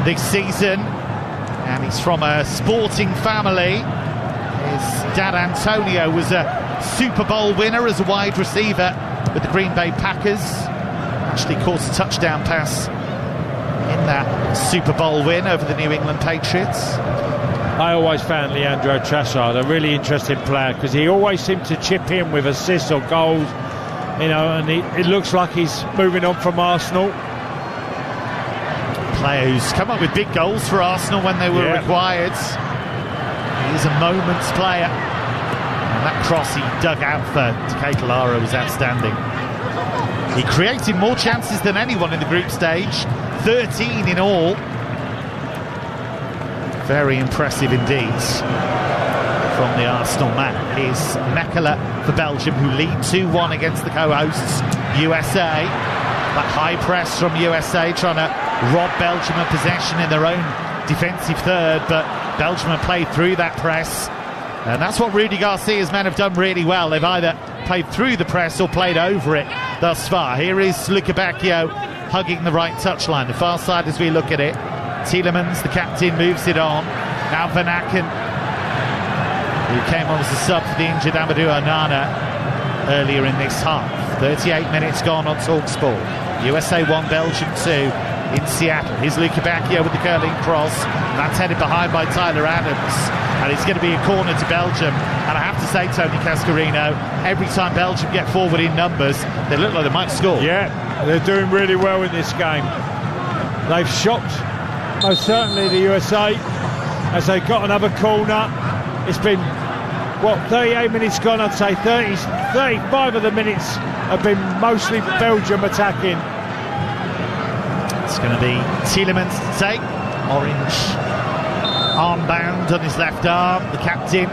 this season. And he's from a sporting family. His dad Antonio was a Super Bowl winner as a wide receiver with the Green Bay Packers. Actually caught a touchdown pass in that Super Bowl win over the New England Patriots. I always found Leandro Trossard a really interesting player because he always seemed to chip in with assists or goals, you know, and it looks like he's moving on from Arsenal. Player who's come up with big goals for Arsenal when they were required. He's a moments player. And that cross he dug out for Decatur Lara was outstanding. He created more chances than anyone in the group stage, 13 in all. Very impressive indeed from the Arsenal man. Here's Mekela for Belgium, who lead 2-1 against the co-hosts, USA. That high press from USA trying to rob Belgium of possession in their own defensive third, but Belgium have played through that press. And that's what Rudy Garcia's men have done really well. They've either played through the press or played over it thus far. Here is Luca Bacchio hugging the right touchline, the far side as we look at it. Tielemans, the captain, moves it on. Now Van Aken, who came on as a sub for the injured Amadou Onana earlier in this half. 38 minutes gone on TalkSport. USA 1, Belgium 2 in Seattle. Here's Luca Bacchio with the curling cross. That's headed behind by Tyler Adams. And it's going to be a corner to Belgium. And I have to say, Tony Cascarino, every time Belgium get forward in numbers, they look like they might score. Yeah, they're doing really well in this game. They've shocked most certainly the USA as they got another corner. It's been, 38 minutes gone, I'd say 35 of the minutes have been mostly Belgium attacking. It's going to be Tielemans to take. Orange armband on his left arm, the captain.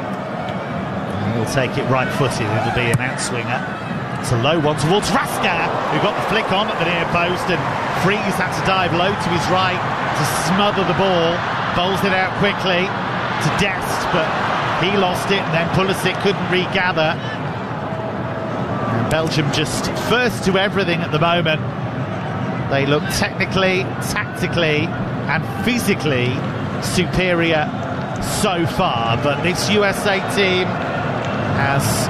He'll take it right-footed. It'll be an outswinger. It's a low one towards Raska, who got the flick on at the near post, and Freeze had to dive low to his right to smother the ball. Bowls it out quickly to Dest, but he lost it, and then Pulisic couldn't regather. And Belgium just first to everything at the moment. They look technically, tactically and physically superior so far, but this USA team has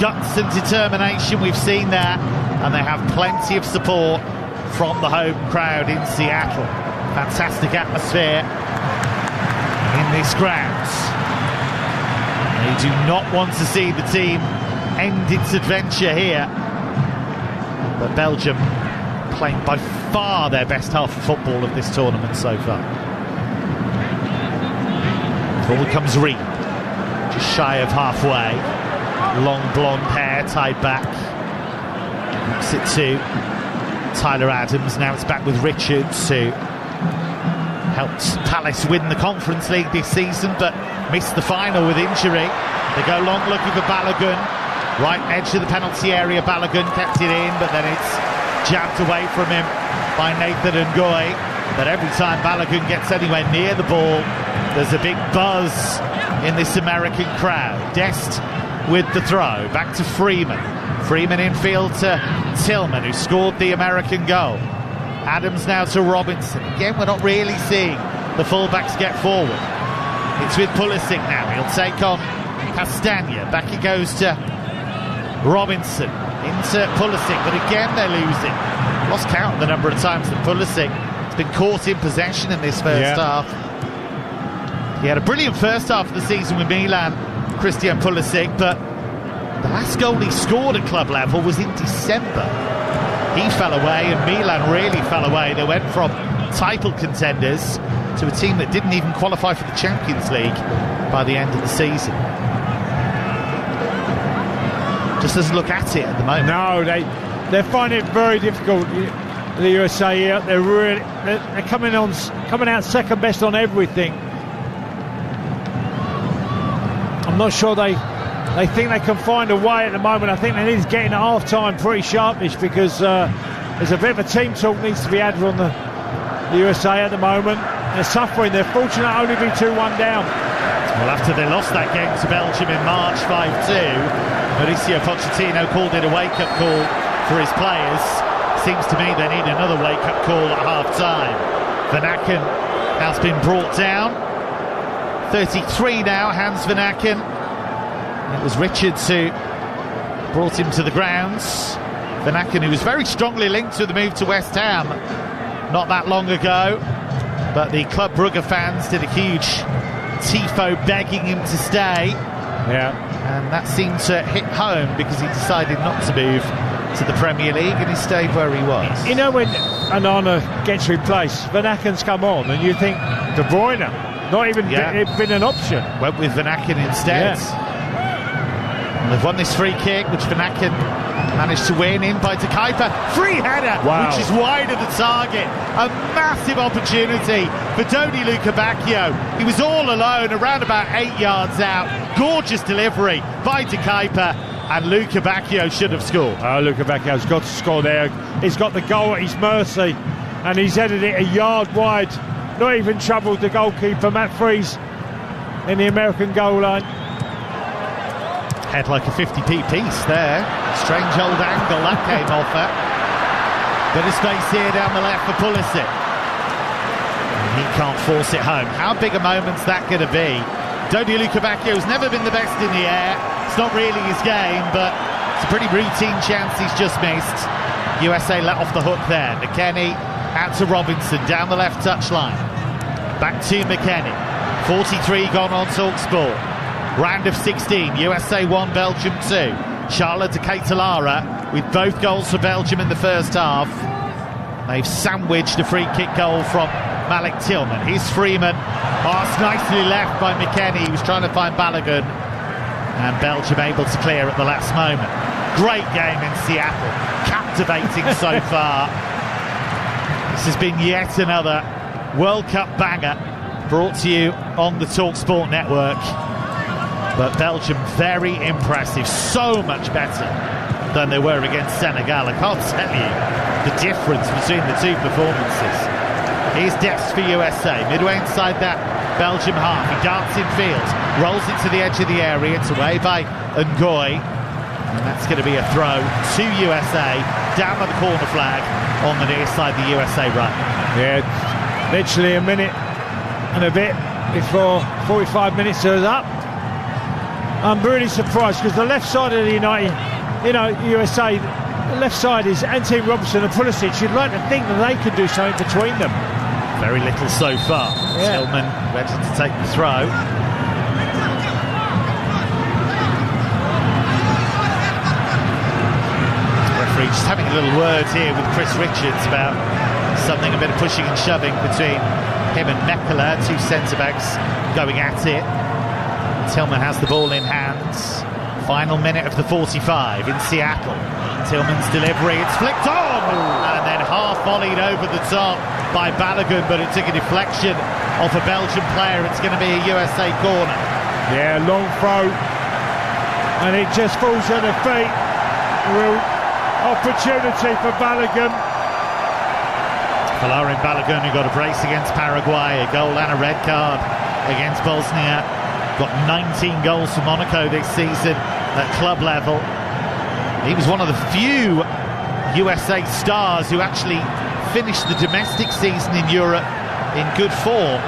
guts and determination. We've seen that, and they have plenty of support from the home crowd in Seattle. Fantastic atmosphere in this ground. They do not want to see the team end its adventure here, but Belgium playing by far their best half of football of this tournament so far. Forward comes Reed, just shy of halfway. Long blonde hair tied back. Knocks it to Tyler Adams. Now it's back with Richards, who helped Palace win the Conference League this season but missed the final with injury. They go long looking for Balogun. Right edge of the penalty area. Balogun kept it in, but then it's jabbed away from him by Nathan Ngoy. But every time Balogun gets anywhere near the ball, there's a big buzz in this American crowd. Dest with the throw, back to Freeman. Freeman infield to Tillman, who scored the American goal. Adams now to Robinson. Again, we're not really seeing the fullbacks get forward. It's with Pulisic now. He'll take on Castagna. Back it goes to Robinson. Into Pulisic, but again they're losing. Lost count of the number of times that Pulisic has been caught in possession in this first half. He had a brilliant first half of the season with Milan, Christian Pulisic, but the last goal he scored at club level was in December. He fell away, and Milan really fell away. They went from title contenders to a team that didn't even qualify for the Champions League by the end of the season. Just doesn't look at it at the moment. No, they're finding it very difficult. The USA here, they're coming out second best on everything. I'm not sure they think they can find a way at the moment. I think they need to get in at half time pretty sharpish, because there's a bit of a team talk needs to be had on the USA at the moment. They're suffering. They're fortunate to only be 2-1 down. Well, after they lost that game to Belgium in March 5-2, Mauricio Pochettino called it a wake-up call for his players. Seems to me they need another wake-up call at half-time. Van Aken has been brought down. 33 now, Hans Van Aken. It was Richards who brought him to the grounds. Van Aken, who was very strongly linked to the move to West Ham not that long ago. But the Club Brugge fans did a huge tifo begging him to stay. Yeah. And that seemed to hit home, because he decided not to move to the Premier League, and he stayed where he was. You know, when Onana gets replaced, Van Aken's come on, and you think De Bruyne, not even been an option. Went with Van Aken instead. Yeah. And they've won this free kick, which Van Aken managed to win in by De Kuiper. Free header, which is wide of the target. A massive opportunity for Dodi Lukebakio. He was all alone, around about 8 yards out. Gorgeous delivery by De Kuiper, and Lukebakio should have scored. Oh, Lukebakio's got to score there. He's got the goal at his mercy, and he's headed it a yard wide. Not even troubled the goalkeeper, Matt Freese, in the American goal line. Head like a 50p piece there. Strange old angle that came off at. Bit of space here down the left for Pulisic. He can't force it home. How big a moment's that going to be? Dodi Lukebakio's never been the best in the air. It's not really his game, but it's a pretty routine chance he's just missed. USA let off the hook there. McKennie out to Robinson, down the left touchline. Back to McKennie. 43 gone on TalkSport. Round of 16, USA 1, Belgium 2. Charlotte de Ketelara with both goals for Belgium in the first half. They've sandwiched a free kick goal from Malik Tillman. Here's Freeman. It's nicely left by McKennie. He was trying to find Balogun. And Belgium able to clear at the last moment. Great game in Seattle. Captivating so far. This has been yet another World Cup banger brought to you on the TalkSport network. But Belgium very impressive, so much better than they were against Senegal. I can't tell you the difference between the two performances. Here's Dest for USA, midway inside that Belgium half. He darts in field, rolls it to the edge of the area. It's away by Ngoy, and that's going to be a throw to USA, down by the corner flag on the near side, the USA right. Yeah, literally a minute and a bit before 45 minutes is up. I'm really surprised, because the left side of the USA, the left side is Anthony Robinson and Pulisic. You'd like to think that they could do something between them. Very little so far. Yeah. Tillman ready to take the throw. Referee just having a little word here with Chris Richards about something, a bit of pushing and shoving between him and Mekala, two centre-backs going at it. Tillman has the ball in hands. Final minute of the 45 in Seattle. Tillman's delivery, it's flicked on! And then half volleyed over the top by Balogun, but it took a deflection off a Belgian player. It's going to be a USA corner. Yeah, long throw. And it just falls on the feet. A real opportunity for Balogun. Folarin Balogun, who got a brace against Paraguay, a goal and a red card against Bosnia. Got 19 goals for Monaco this season at club level. He was one of the few USA stars who actually finished the domestic season in Europe in good form.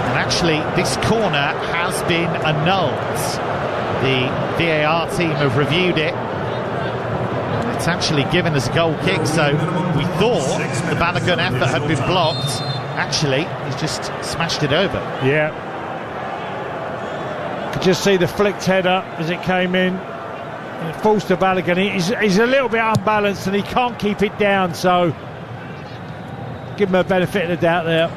And actually, this corner has been annulled. The VAR team have reviewed it. It's actually given as a goal kick, so we thought the Balogun effort had been blocked. Actually, he's just smashed it over. Yeah. could just see the flicked header as it came in. It falls to Balogun. He's a little bit unbalanced and he can't keep it down, so give him a benefit of the doubt there.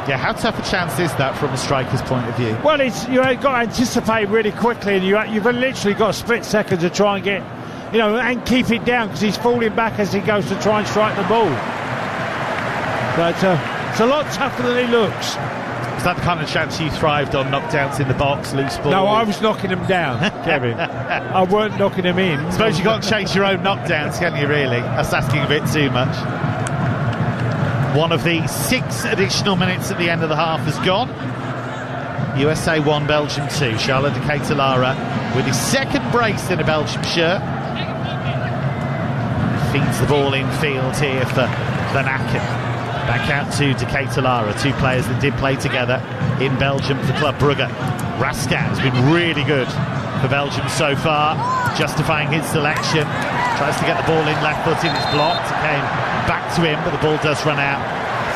Yeah, how tough a chance is that from a striker's point of view? Well, you've got to anticipate really quickly, and you've literally got a split second to try and get, and keep it down, because he's falling back as he goes to try and strike the ball. But it's a lot tougher than he looks. Is that the kind of chance you thrived on? Knockdowns in the box, loose ball? No, I was knocking them down, Kevin. I weren't knocking them in. Suppose you can't chase your own knockdowns, can you, really? That's asking a bit too much. One of the 6 additional minutes at the end of the half has gone. USA 1, Belgium 2. Charles de Ketelaere with his second brace in a Belgium shirt. Feeds the ball in field here for Van Aken. Back out to De Ketelaere, 2 players that did play together in Belgium for Club Brugge. Rascat has been really good for Belgium so far, justifying his selection. Tries to get the ball in left-footed, it's blocked. It came back to him, but the ball does run out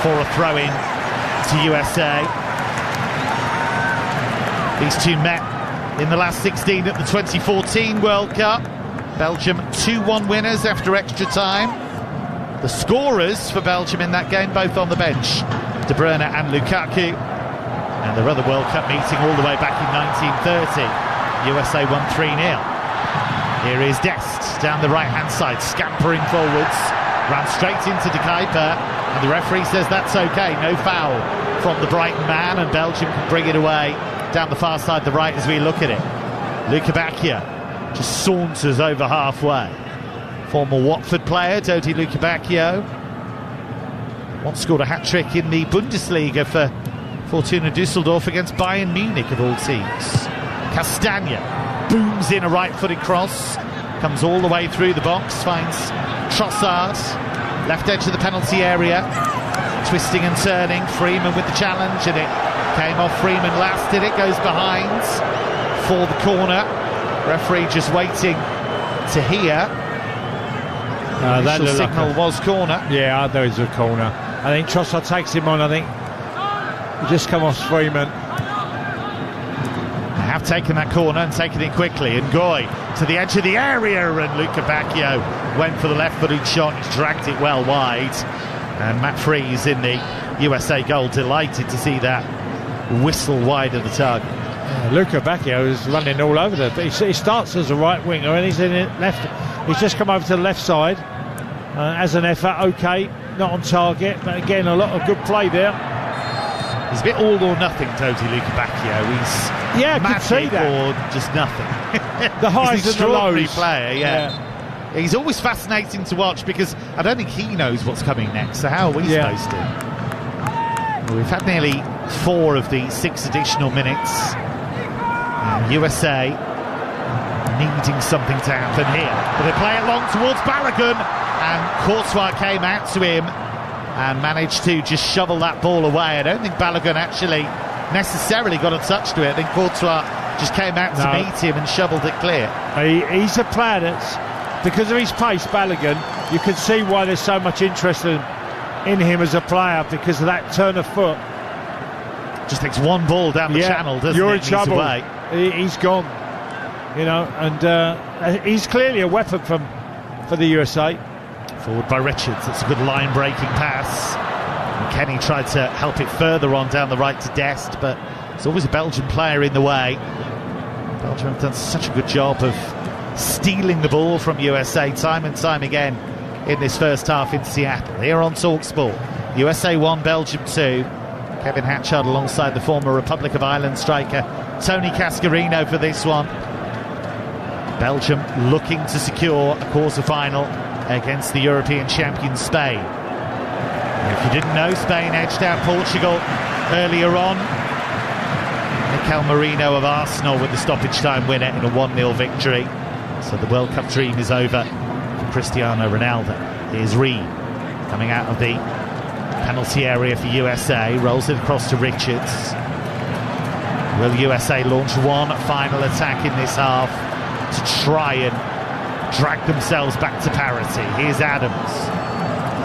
for a throw-in to USA. These two met in the last 16 at the 2014 World Cup. Belgium 2-1 winners after extra time. The scorers for Belgium in that game, both on the bench, De Bruyne and Lukaku. And their other World Cup meeting all the way back in 1930. USA won 3-0. Here is Dest down the right-hand side, scampering forwards. Ran straight into De Kuiper, and the referee says that's okay, no foul from the Brighton man, and Belgium can bring it away down the far side, the right, as we look at it. Luca Bacchia just saunters over halfway. Former Watford player, Dodi Luca Bacchio, once scored a hat-trick in the Bundesliga for Fortuna Düsseldorf against Bayern Munich, of all teams. Castagna booms in a right-footed cross, comes all the way through the box, finds Trossard, left edge of the penalty area, twisting and turning. Freeman with the challenge, and it came off Freeman last, and it goes behind for the corner. Referee just waiting to hear. The initial signal was corner. Yeah, I know it's a corner. I think Trossard takes him on. I think he just come off Freeman. They have taken that corner and taken it quickly, and Goy to the edge of the area, and Luca Bacchio went for the left-footed shot. He's dragged it well wide, and Matt Freese in the USA goal, delighted to see that whistle wide of the target. Luca Bacchio is running all over there. He starts as a right winger, and he's in it left. He's just come over to the left side as an effort. Okay, not on target, but again, a lot of good play there. He's a bit all or nothing, Dodi Luca Bacchio. He's magic or just nothing. The highs and the lows. Player, yeah. He's always fascinating to watch, because I don't think he knows what's coming next. So how are we supposed to? Well, we've had nearly 4 of the 6 additional minutes. And USA needing something to happen here. But they play it long towards Balogun, and Courtois came out to him and managed to just shovel that ball away. I don't think Balogun actually necessarily got a touch to it. I think Courtois just came out to meet him and shoveled it clear. He's a player that's, because of his pace, Balogun, you can see why there's so much interest in him as a player, because of that turn of foot. Just takes one ball down the channel, doesn't you're it? In trouble. He's gone, and he's clearly a weapon for the USA. Forward by Richards, it's a good line-breaking pass. And Kenny tried to help it further on down the right to Dest, but there's always a Belgian player in the way. Belgium have done such a good job of stealing the ball from USA time and time again in this first half in Seattle. Here on TalkSport, USA 1, Belgium 2. Kevin Hatchard alongside the former Republic of Ireland striker Tony Cascarino for this one. Belgium looking to secure a quarter-final against the European champion Spain. And if you didn't know, Spain edged out Portugal earlier on. Mikel Merino of Arsenal with the stoppage time winner in a 1-0 victory. So the World Cup dream is over for Cristiano Ronaldo. Here's Reed coming out of the penalty area for USA, rolls it across to Richards. Will USA launch one final attack in this half to try and drag themselves back to parity? Here's Adams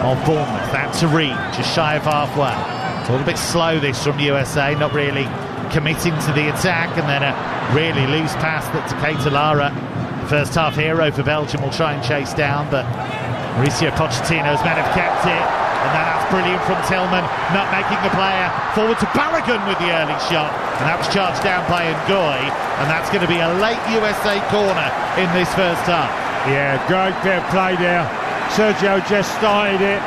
of Bournemouth, out to Reed, just shy of halfway. It's a little bit slow this from USA, not really committing to the attack, and then a really loose pass that Keita Lara, first half hero for Belgium, will try and chase down, but Mauricio Pochettino's men have kept it, and then that's brilliant from Tillman, not making the player, forward to Balogun with the early shot, and that was charged down by Ngoy, and that's going to be a late USA corner in this first half. Yeah, great bit of play there. Sergio just started it.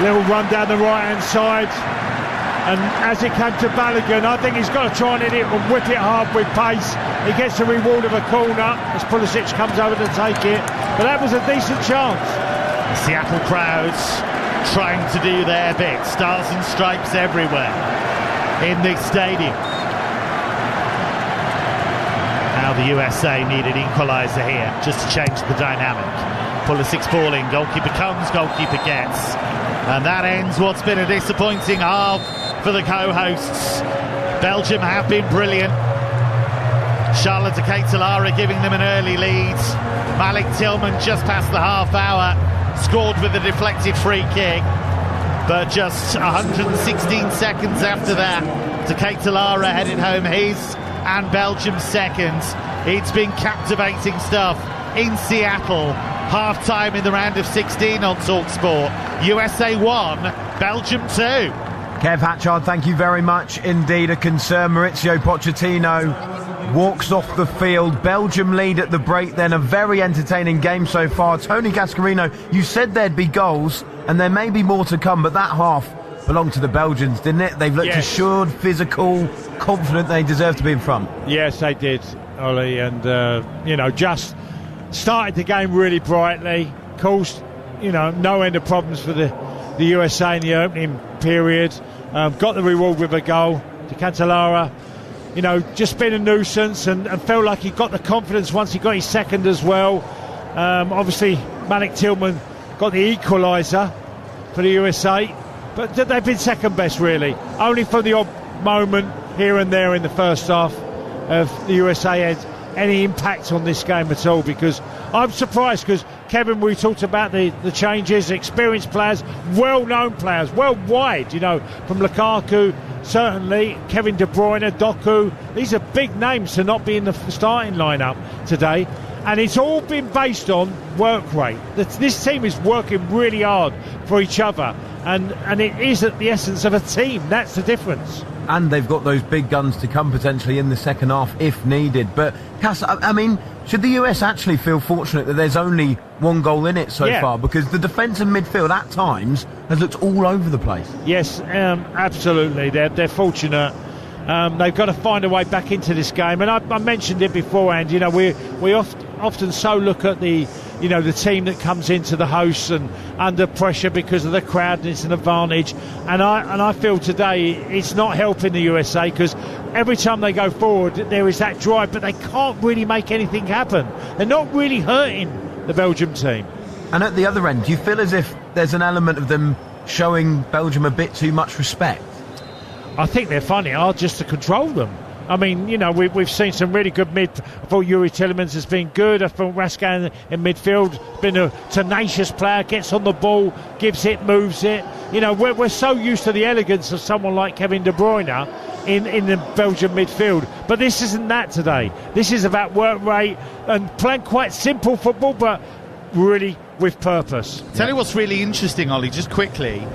Little run down the right-hand side. And as it came to Balogun, I think he's got to try and hit it and whip it hard with pace. He gets the reward of a corner as Pulisic comes over to take it. But that was a decent chance. Seattle crowds trying to do their bit. Stars and stripes everywhere in this stadium. Now the USA need an equaliser here, just to change the dynamic. Pulisic's balling, goalkeeper comes, goalkeeper gets. And that ends what's been a disappointing half for the co-hosts. Belgium have been brilliant. Charlotte de Keita Lara giving them an early lead. Malik Tillman just past the half hour scored with a deflected free kick. But just 116 seconds after that, de Keita Lara headed home his and Belgium's second. It's been captivating stuff in Seattle. Half-time in the round of 16 on TalkSport. USA 1, Belgium 2. Kev Hatchard, thank you very much indeed. A concern. Mauricio Pochettino walks off the field. Belgium lead at the break then. A very entertaining game so far. Tony Gascarino, you said there'd be goals, and there may be more to come, but that half belonged to the Belgians, didn't it? They've looked assured, physical, confident they deserve to be in front. Yes, they did, Ollie, and, just started the game really brightly, caused, no end of problems for the USA in the opening period. Got the reward with a goal. De Keita Lara, just been a nuisance and felt like he got the confidence once he got his second as well. Obviously, Malik Tillman got the equaliser for the USA, but they've been second best, really. Only for the odd moment here and there in the first half of the USA had any impact on this game at all, because I'm surprised, because Kevin, we talked about the changes, experienced players, well-known players, worldwide, from Lukaku, certainly, Kevin De Bruyne, Doku. These are big names to not be in the starting lineup today, and it's all been based on work rate. This team is working really hard for each other, and it is at the essence of a team. That's the difference. And they've got those big guns to come potentially in the second half if needed. But, Cass, I mean, should the US actually feel fortunate that there's only one goal in it so far? Because the defence and midfield at times has looked all over the place. Yes, absolutely. They're fortunate. They've got to find a way back into this game. And I mentioned it beforehand, we often so look at the team that comes into the hosts and under pressure because of the crowd, and it's an advantage. And I feel today it's not helping the USA, because every time they go forward there is that drive, but they can't really make anything happen. They're not really hurting the Belgium team. And at the other end, do you feel as if there's an element of them showing Belgium a bit too much respect? I think they're finding it hard just to control them. I mean, we've seen some really good mid. I thought Yuri Tillemans has been good. I thought Raskin in midfield been a tenacious player, gets on the ball, gives it, moves it. We're so used to the elegance of someone like Kevin De Bruyne in the Belgian midfield. But this isn't that today. This is about work rate and playing quite simple football, but really with purpose. Tell you what's really interesting, Ollie, just quickly.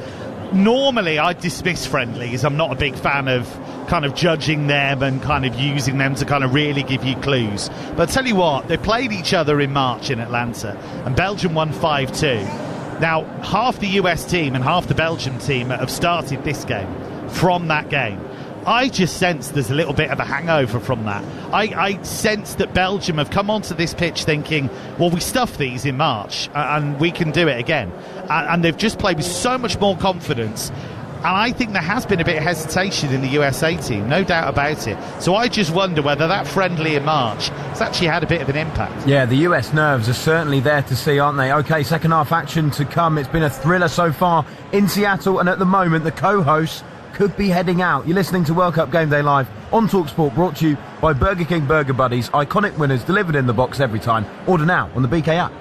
Normally I dismiss friendlies. I'm not a big fan of kind of judging them and kind of using them to kind of really give you clues. But I tell you what, they played each other in March in Atlanta, and Belgium won 5-2. Now, half the US team and half the Belgium team have started this game from that game. I just sense there's a little bit of a hangover from that. I sense that Belgium have come onto this pitch thinking, well, we stuffed these in March and we can do it again. And they've just played with so much more confidence. And I think there has been a bit of hesitation in the USA team, no doubt about it. So I just wonder whether that friendly in March has actually had a bit of an impact. Yeah, the US nerves are certainly there to see, aren't they? OK, second half action to come. It's been a thriller so far in Seattle, and at the moment the co-hosts could be heading out. You're listening to World Cup Game Day Live on TalkSport, brought to you by Burger King Burger Buddies. Iconic winners delivered in the box every time. Order now on the BK app.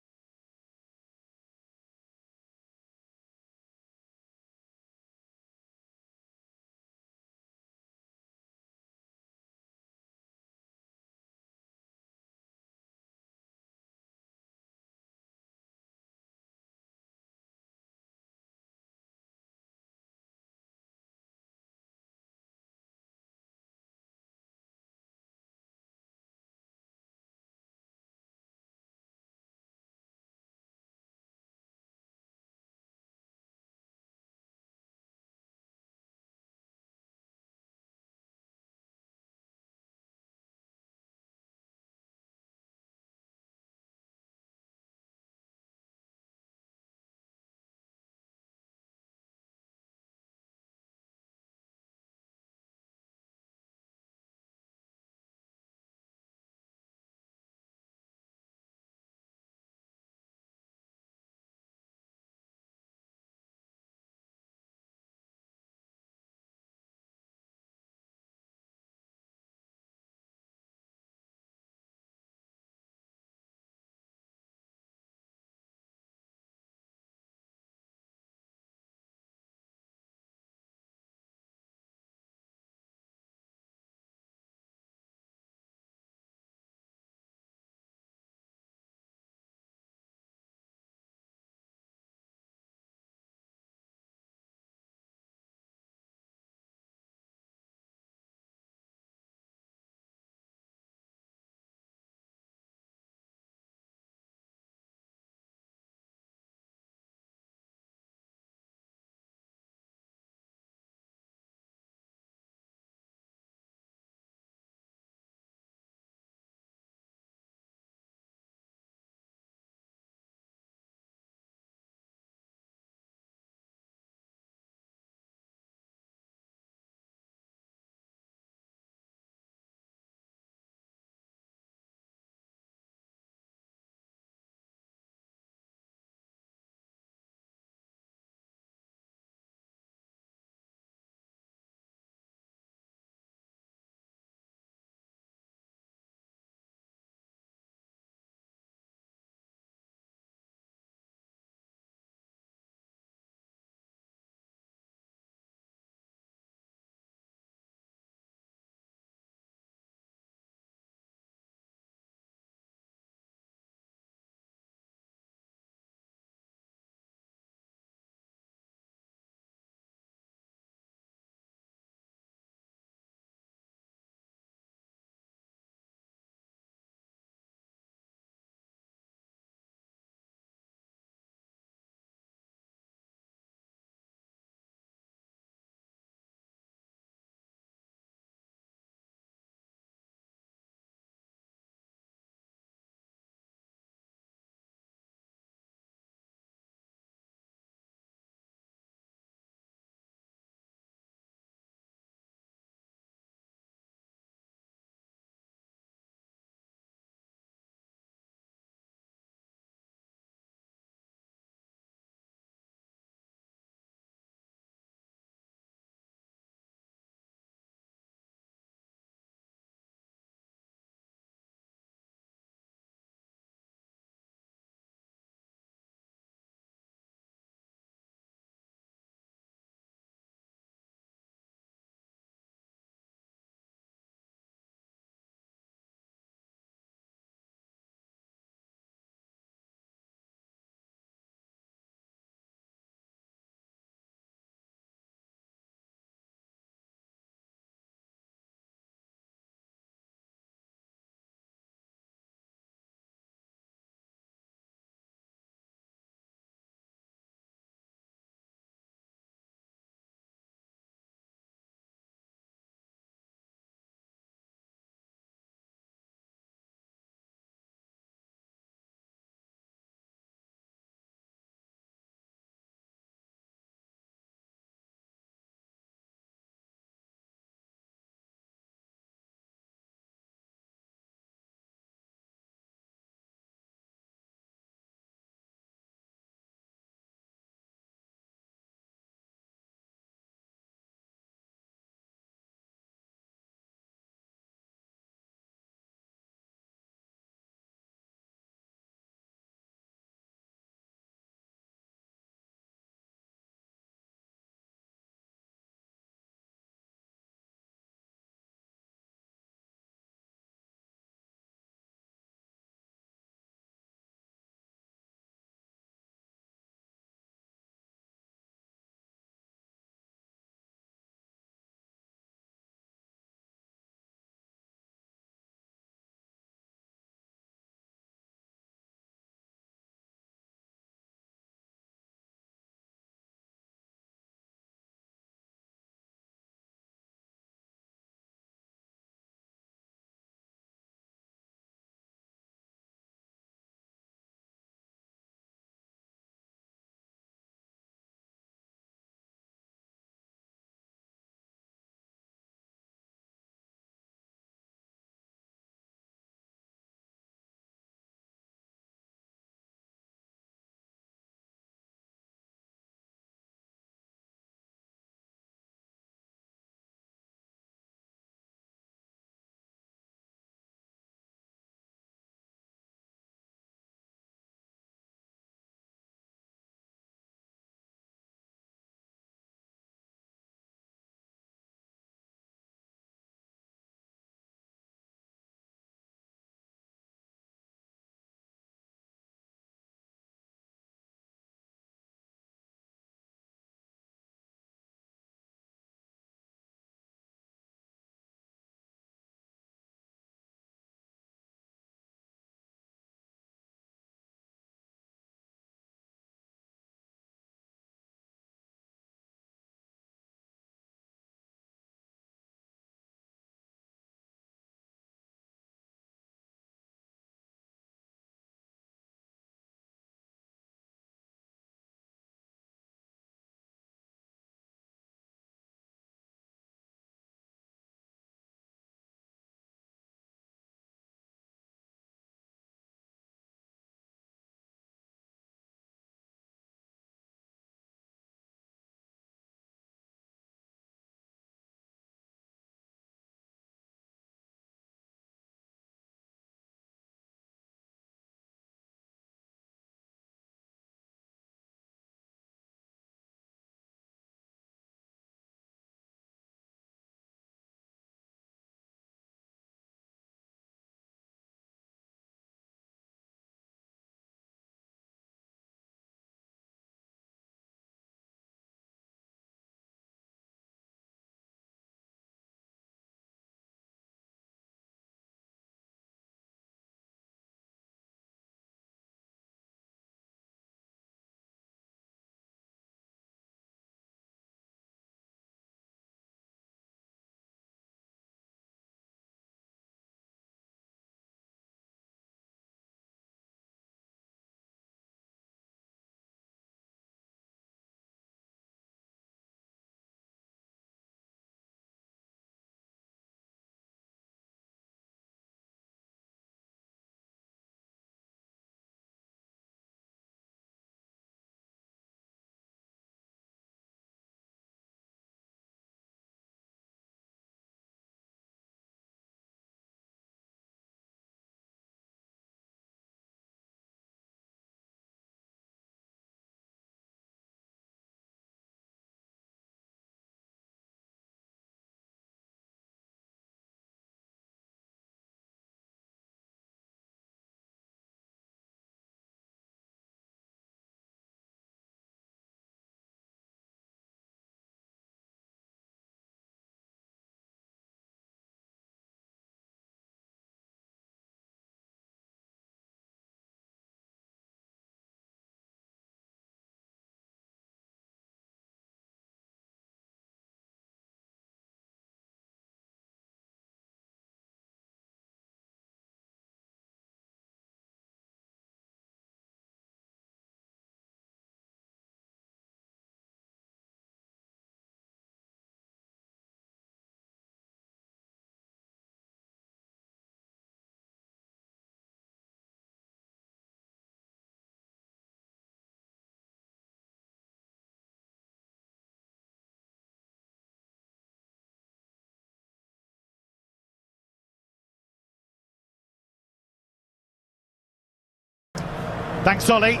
Thanks, Ollie.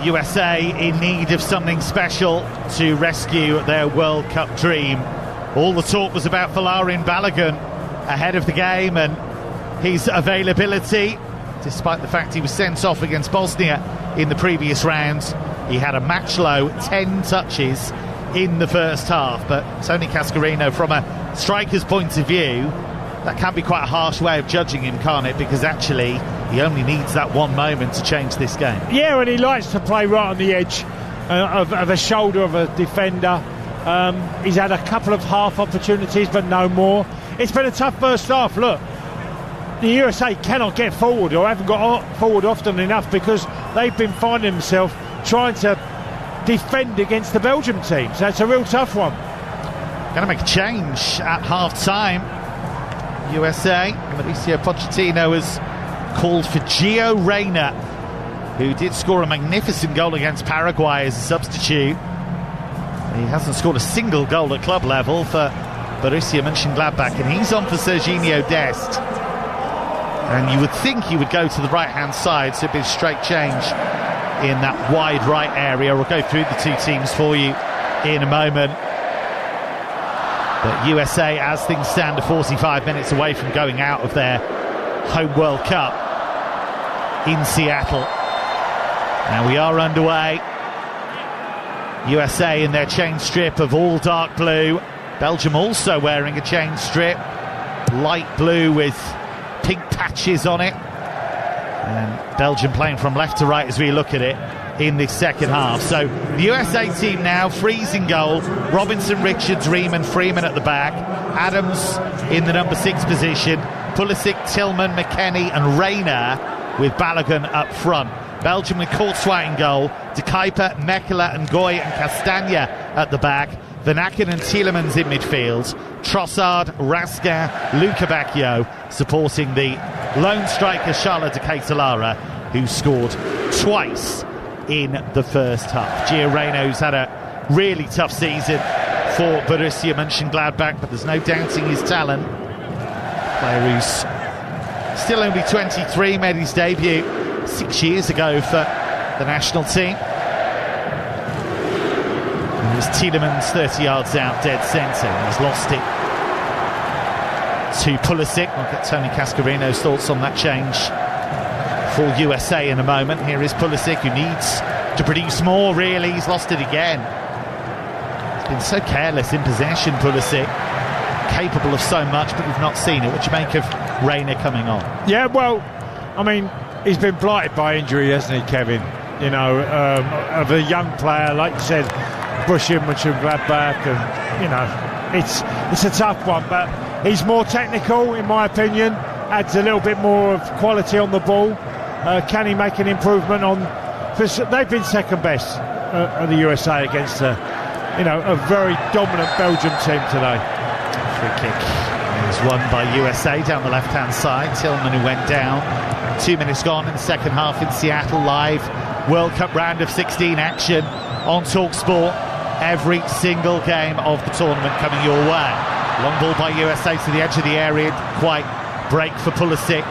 USA in need of something special to rescue their World Cup dream. All the talk was about Folarin Balogun ahead of the game and his availability, despite the fact he was sent off against Bosnia in the previous round. He had a match low 10 touches in the first half, but Tony Cascarino, from a striker's point of view, that can be quite a harsh way of judging him, can't it? Because actually he only needs that one moment to change this game. Yeah, and he likes to play right on the edge of a shoulder of a defender. He's had a couple of half opportunities, but no more. It's been a tough first half. Look, the USA cannot get forward, or haven't got forward often enough, because they've been finding themselves trying to defend against the Belgium team. So it's a real tough one. Going to make a change at half-time. USA, Mauricio Pochettino has called for Gio Reyna, who did score a magnificent goal against Paraguay as a substitute. He hasn't scored a single goal at club level for Borussia Mönchengladbach, and he's on for Serginho Dest. And you would think he would go to the right-hand side, so it'd be a straight change in that wide right area. We'll go through the two teams for you in a moment. But USA, as things stand, are 45 minutes away from going out of their home World Cup in Seattle. Now we are underway. USA in their chain strip of all dark blue. Belgium also wearing a chain strip, light blue with pink patches on it. And Belgium playing from left to right as we look at it in this second half. So the USA team now, freezing goal, Robinson, Richards, Riemann, Freeman at the back, Adams in the number 6 position, Pulisic, Tillman, McKennie and Reyna with Balogun up front. Belgium with Courtois in goal, De Kuyper, Mekela and Goy and Castagna at the back, Van Aken and Tielemans in midfield, Trossard, Raskin, Luca Bacchio supporting the lone striker Charles de Ketelara, who scored twice in the first half. Gio Reyna, who's had a really tough season for Borussia Mönchengladbach, but there's no doubting his talent. Player who's still only 23, made his debut 6 years ago for the national team. And there's Tielemans 30 yards out, dead centre. He's lost it to Pulisic. I'll get Tony Cascarino's thoughts on that change for USA in a moment. Here is Pulisic, who needs to produce more, really. He's lost it again. He's been so careless in possession, Pulisic. Capable of so much, but we've not seen it. What do you make of Reyna coming on? Yeah, well, I mean, he's been blighted by injury, hasn't he, Kevin? You know, of a young player, like you said, Borussia Mönchengladbach, and, you know, it's a tough one, but he's more technical, in my opinion, adds a little bit more of quality on the ball. Can he make an improvement on... They've been second best of the USA against a very dominant Belgium team today. Free kick is won by USA down the left-hand side. Tillman, who went down. 2 minutes gone in the second half in Seattle. Live World Cup round of 16 action on TalkSport. Every single game of the tournament coming your way. Long ball by USA to the edge of the area. Quite break for Pulisic.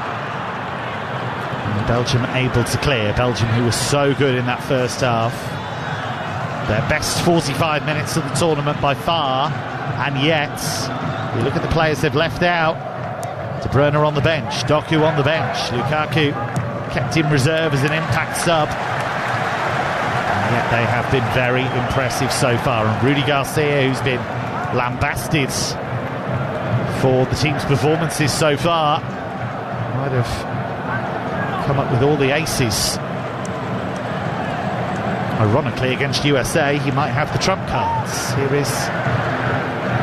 And Belgium able to clear. Belgium, who was so good in that first half. Their best 45 minutes of the tournament by far. And yet, you look at the players they've left out. De Bruyne on the bench, Doku on the bench, Lukaku kept in reserve as an impact sub. And yet they have been very impressive so far. And Rudy Garcia, who's been lambasted for the team's performances so far, might have come up with all the aces. Ironically, against USA, he might have the trump cards. Here is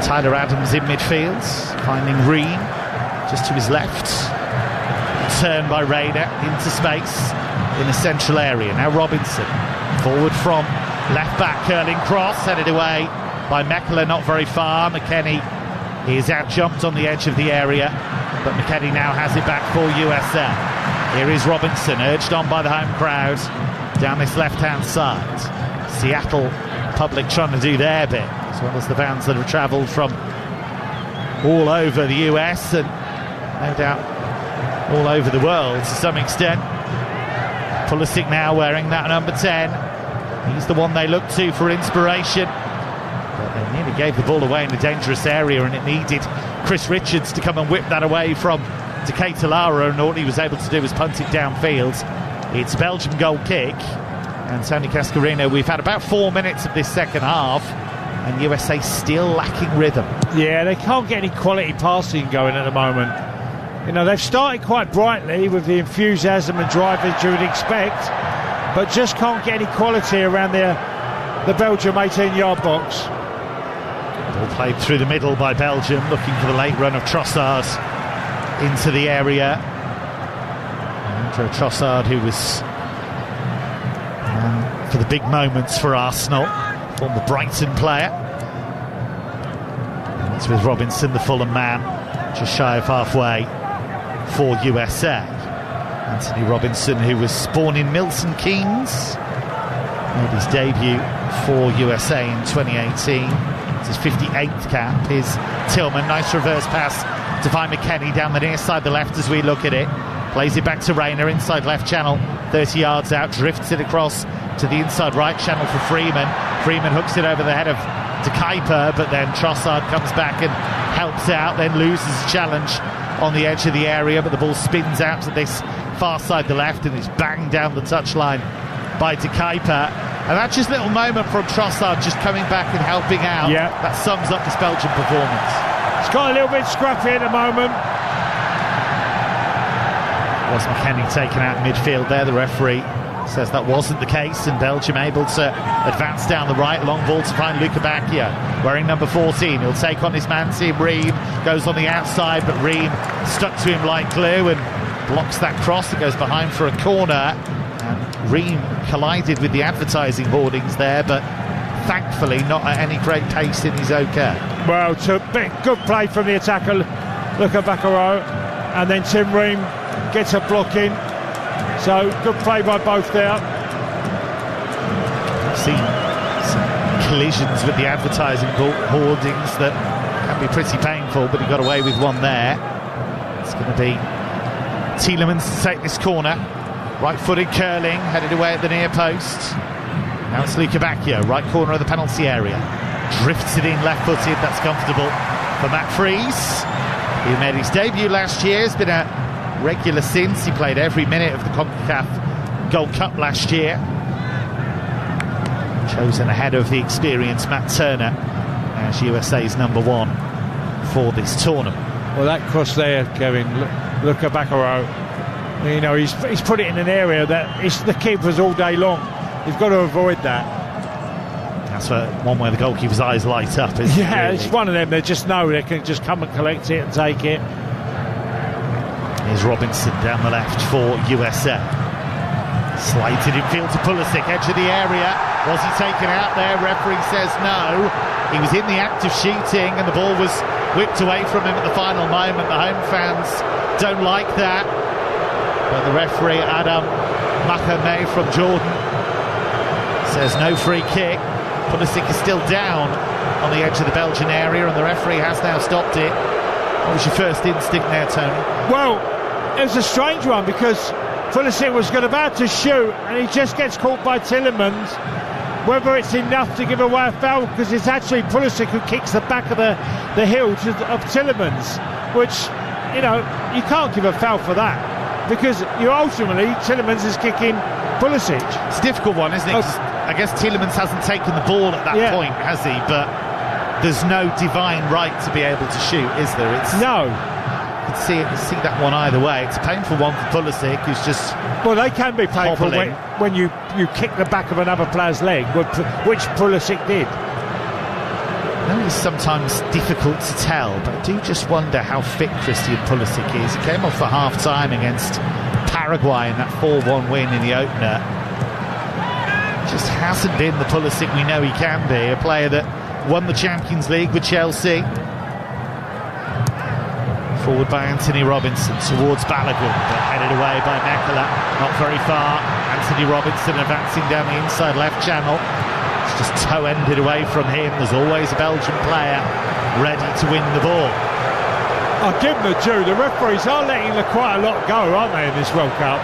Tyler Adams in midfield, finding Ream just to his left. Turn by Reyna into space in the central area. Now Robinson, forward from left back, curling cross, headed away by Mekela, not very far. McKennie is out jumped on the edge of the area, but McKennie now has it back for USA. Here is Robinson, urged on by the home crowd down this left-hand side. Seattle public trying to do their bit, as well as the fans that have travelled from all over the US and no doubt all over the world to some extent. Pulisic now wearing that number 10. He's the one they look to for inspiration. But they nearly gave the ball away in a dangerous area, and it needed Chris Richards to come and whip that away from Decatur Lara, and all he was able to do was punt it downfield. It's a Belgium goal kick, and Tony Cascarino, we've had about 4 minutes of this second half, and USA still lacking rhythm. Yeah, they can't get any quality passing going at the moment. You know, they've started quite brightly with the enthusiasm and drive that you would expect, but just can't get any quality around the Belgium 18-yard box. Ball played through the middle by Belgium, looking for the late run of Trossard into the area. Andrew Trossard, who was for the big moments for Arsenal, former Brighton player. And it's with Robinson, the Fulham man, just shy of halfway for USA. Anthony Robinson, who was born in Milton Keynes, made his debut for USA in 2018. It's his 58th cap. Here's Tillman, nice reverse pass to find McKennie down the near side, the left as we look at it. Plays it back to Rayner, inside left channel, 30 yards out, drifts it across to the inside right channel for Freeman. Freeman hooks it over the head of De Kuyper, but then Trossard comes back and helps out, then loses a challenge on the edge of the area, but the ball spins out to this far side, the left, and is banged down the touchline by De Kuyper. And that just little moment from Trossard just coming back and helping out, that sums up this Belgian performance. It's got a little bit scruffy at the moment. Was McKennie taken out in midfield there? The referee says that wasn't the case, and Belgium able to advance down the right. Long ball to find Luka Bacchia, wearing number 14. He'll take on his man Tim Ream, goes on the outside, but Ream stuck to him like glue and blocks that cross. It goes behind for a corner, and Ream collided with the advertising hoardings there, but thankfully not at any great pace, and he's okay. Well, it's a good play from the attacker, Luka Bacchia, and then Tim Ream gets a block in. So good play by both there. I've seen some collisions with the advertising hoardings that can be pretty painful, but he got away with one there. It's going to be Tielemans to take this corner. Right-footed curling, headed away at the near post. Now it's Luka Bacchia, right corner of the penalty area. Drifts it in left-footed, that's comfortable for Matt Freese. He made his debut last year, has been a regular since. He played every minute of the CONCACAF Gold Cup last year. Chosen ahead of the experienced Matt Turner as USA's number 1 for this tournament. Well, that cross there, Kevin, look at Bacchia. You know, he's put it in an area that it's the keepers all day long. You've got to avoid that. That's one where the goalkeeper's eyes light up, isn't it? Yeah, really? It's one of them. They just know they can just come and collect it and take it. Here's Robinson down the left for USA. Slides it in field to Pulisic, edge of the area. Was he taken out there? Referee says no. He was in the act of shooting and the ball was whipped away from him at the final moment. The home fans don't like that. But the referee, Adam Makame from Jordan, says no free kick. Pulisic is still down on the edge of the Belgian area, and the referee has now stopped it. What was your first instinct there, Tony? Well, it was a strange one because Pulisic was about to shoot and he just gets caught by Tielemans. Whether it's enough to give away a foul, because it's actually Pulisic who kicks the back of the heel of Tielemans, which, you know, you can't give a foul for that because you ultimately, Tielemans is kicking Pulisic. It's a difficult one, isn't it? I guess Tielemans hasn't taken the ball at that point, has he? But there's no divine right to be able to shoot, is there? No. You can see that one either way. It's a painful one for Pulisic, who's just... Well, they can be painful when you kick the back of another player's leg, which Pulisic did. I know it's sometimes difficult to tell, but I do just wonder how fit Christian Pulisic is. He came off for half-time against Paraguay in that 4-1 win in the opener. Just hasn't been the Pulisic we know he can be, a player that won the Champions League with Chelsea. Forward by Anthony Robinson towards Balogun, but headed away by Mekala, not very far. Anthony Robinson advancing down the inside left channel. It's just toe-ended away from him. There's always a Belgian player ready to win the ball. I'll give them the due. The referees are letting quite a lot go, aren't they, in this World Cup?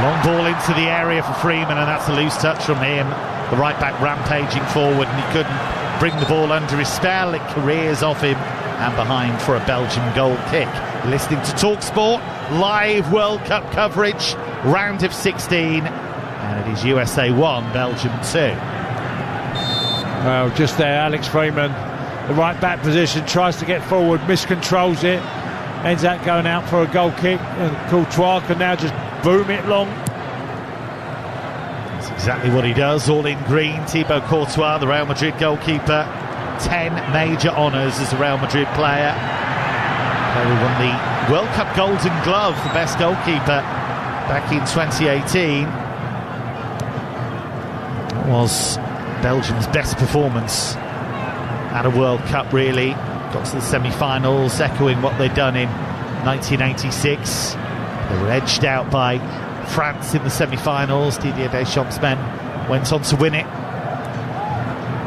Long ball into the area for Freeman, and that's a loose touch from him. The right back rampaging forward, and he couldn't bring the ball under his spell. It careers off him and behind for a Belgian goal kick. Listening to TalkSport, live World Cup coverage, round of 16, and it is USA 1, Belgium 2. Well, just there, Alex Freeman, the right back position, tries to get forward, miscontrols it, ends up going out for a goal kick, and Courtois can now just boom it long. That's exactly what he does, all in green. Thibaut Courtois, the Real Madrid goalkeeper, 10 major honours as a Real Madrid player. He won the World Cup Golden Glove for best goalkeeper back in 2018. That was Belgium's best performance at a World Cup, really. Got to the semi-finals, echoing what they'd done in 1986. They were edged out by France in the semi-finals. Didier Deschamps' men went on to win it.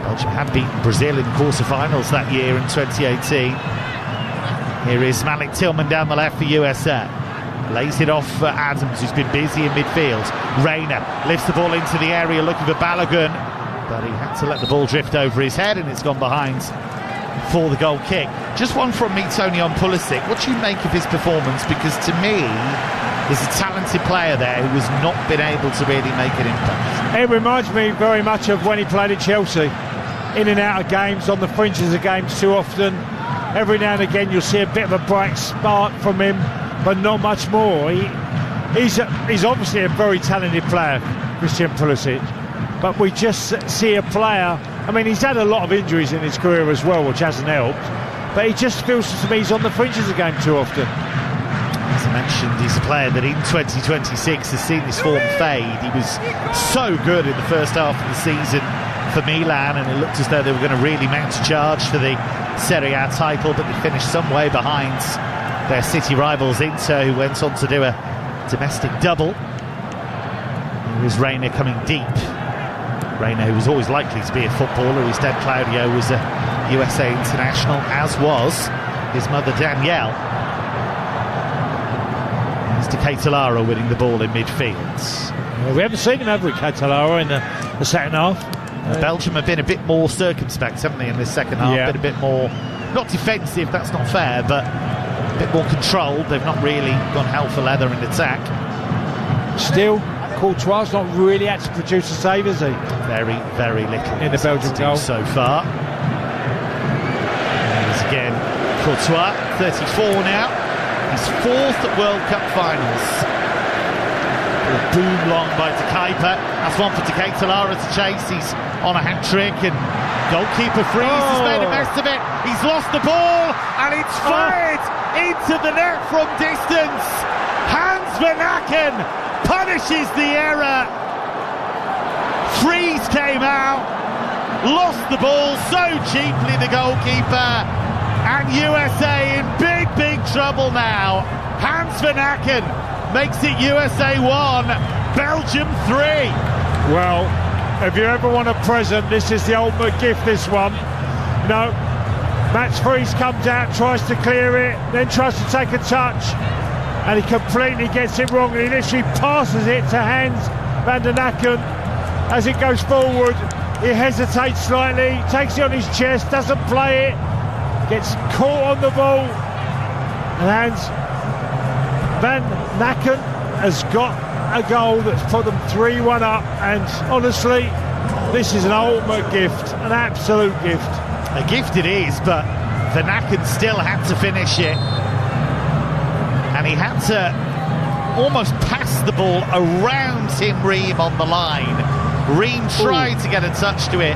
Belgium had beaten Brazil in the quarter-finals that year in 2018. Here is Malik Tillman down the left for USA. Lays it off for Adams, who's been busy in midfield. Reina lifts the ball into the area looking for Balogun, but he had to let the ball drift over his head, and it's gone behind for the goal kick. Just one from me, Tony, on Pulisic. What do you make of his performance? Because to me, there's a talented player there who has not been able to really make an impact. It reminds me very much of when he played at Chelsea. In and out of games, on the fringes of games too often. Every now and again you'll see a bit of a bright spark from him, but not much more. He's obviously a very talented player, Christian Pulisic, but we just see a player. I mean, he's had a lot of injuries in his career as well, which hasn't helped, but he just feels to me he's on the fringes of the game too often. As I mentioned, he's a player that in 2026 has seen his form fade. He was so good in the first half of the season for Milan, and it looked as though they were going to really mount a charge for the Serie A title, but they finished some way behind their city rivals Inter, who went on to do a domestic double. Here is Reina coming deep. Reina, who was always likely to be a footballer. His dad Claudio was a USA international, as was his mother Danielle. Mr. Catalara winning the ball in midfield. Well, we haven't seen him, have we, Catalara, in the second half? Belgium have been a bit more circumspect, haven't they, in this second half? Yeah. Been a bit more, not defensive, that's not fair, but a bit more controlled. They've not really gone hell for leather in attack. Still, Courtois not really had to produce a save, has he? Very, very little in the Belgian goal so far. Here's again Courtois, 34 now. He's fourth at World Cup finals. A boom long by De Kuyper. That's one for De Kuyper to chase. He's on a hat-trick, and goalkeeper Freeze has made a mess of it. He's lost the ball, and it's fired into the net from distance. Hans Van Aken punishes the error. Freeze came out, lost the ball so cheaply, the goalkeeper, and USA in big, big trouble now. Hans Van Aken makes it USA 1, Belgium 3. Well, if you ever want a present, this is the ultimate gift, this one. No, Mats Freeze comes out, tries to clear it, then tries to take a touch, and he completely gets it wrong. He literally passes it to Hans Van den Aken. As it goes forward, he hesitates slightly, takes it on his chest, doesn't play it, gets caught on the ball, and Hans Van Aken has got a goal that's put them 3-1 up, and honestly, this is an ultimate gift, an absolute gift. A gift it is, but Van Aken still had to finish it, and he had to almost pass the ball around Tim Ream on the line. Ream tried to get a touch to it,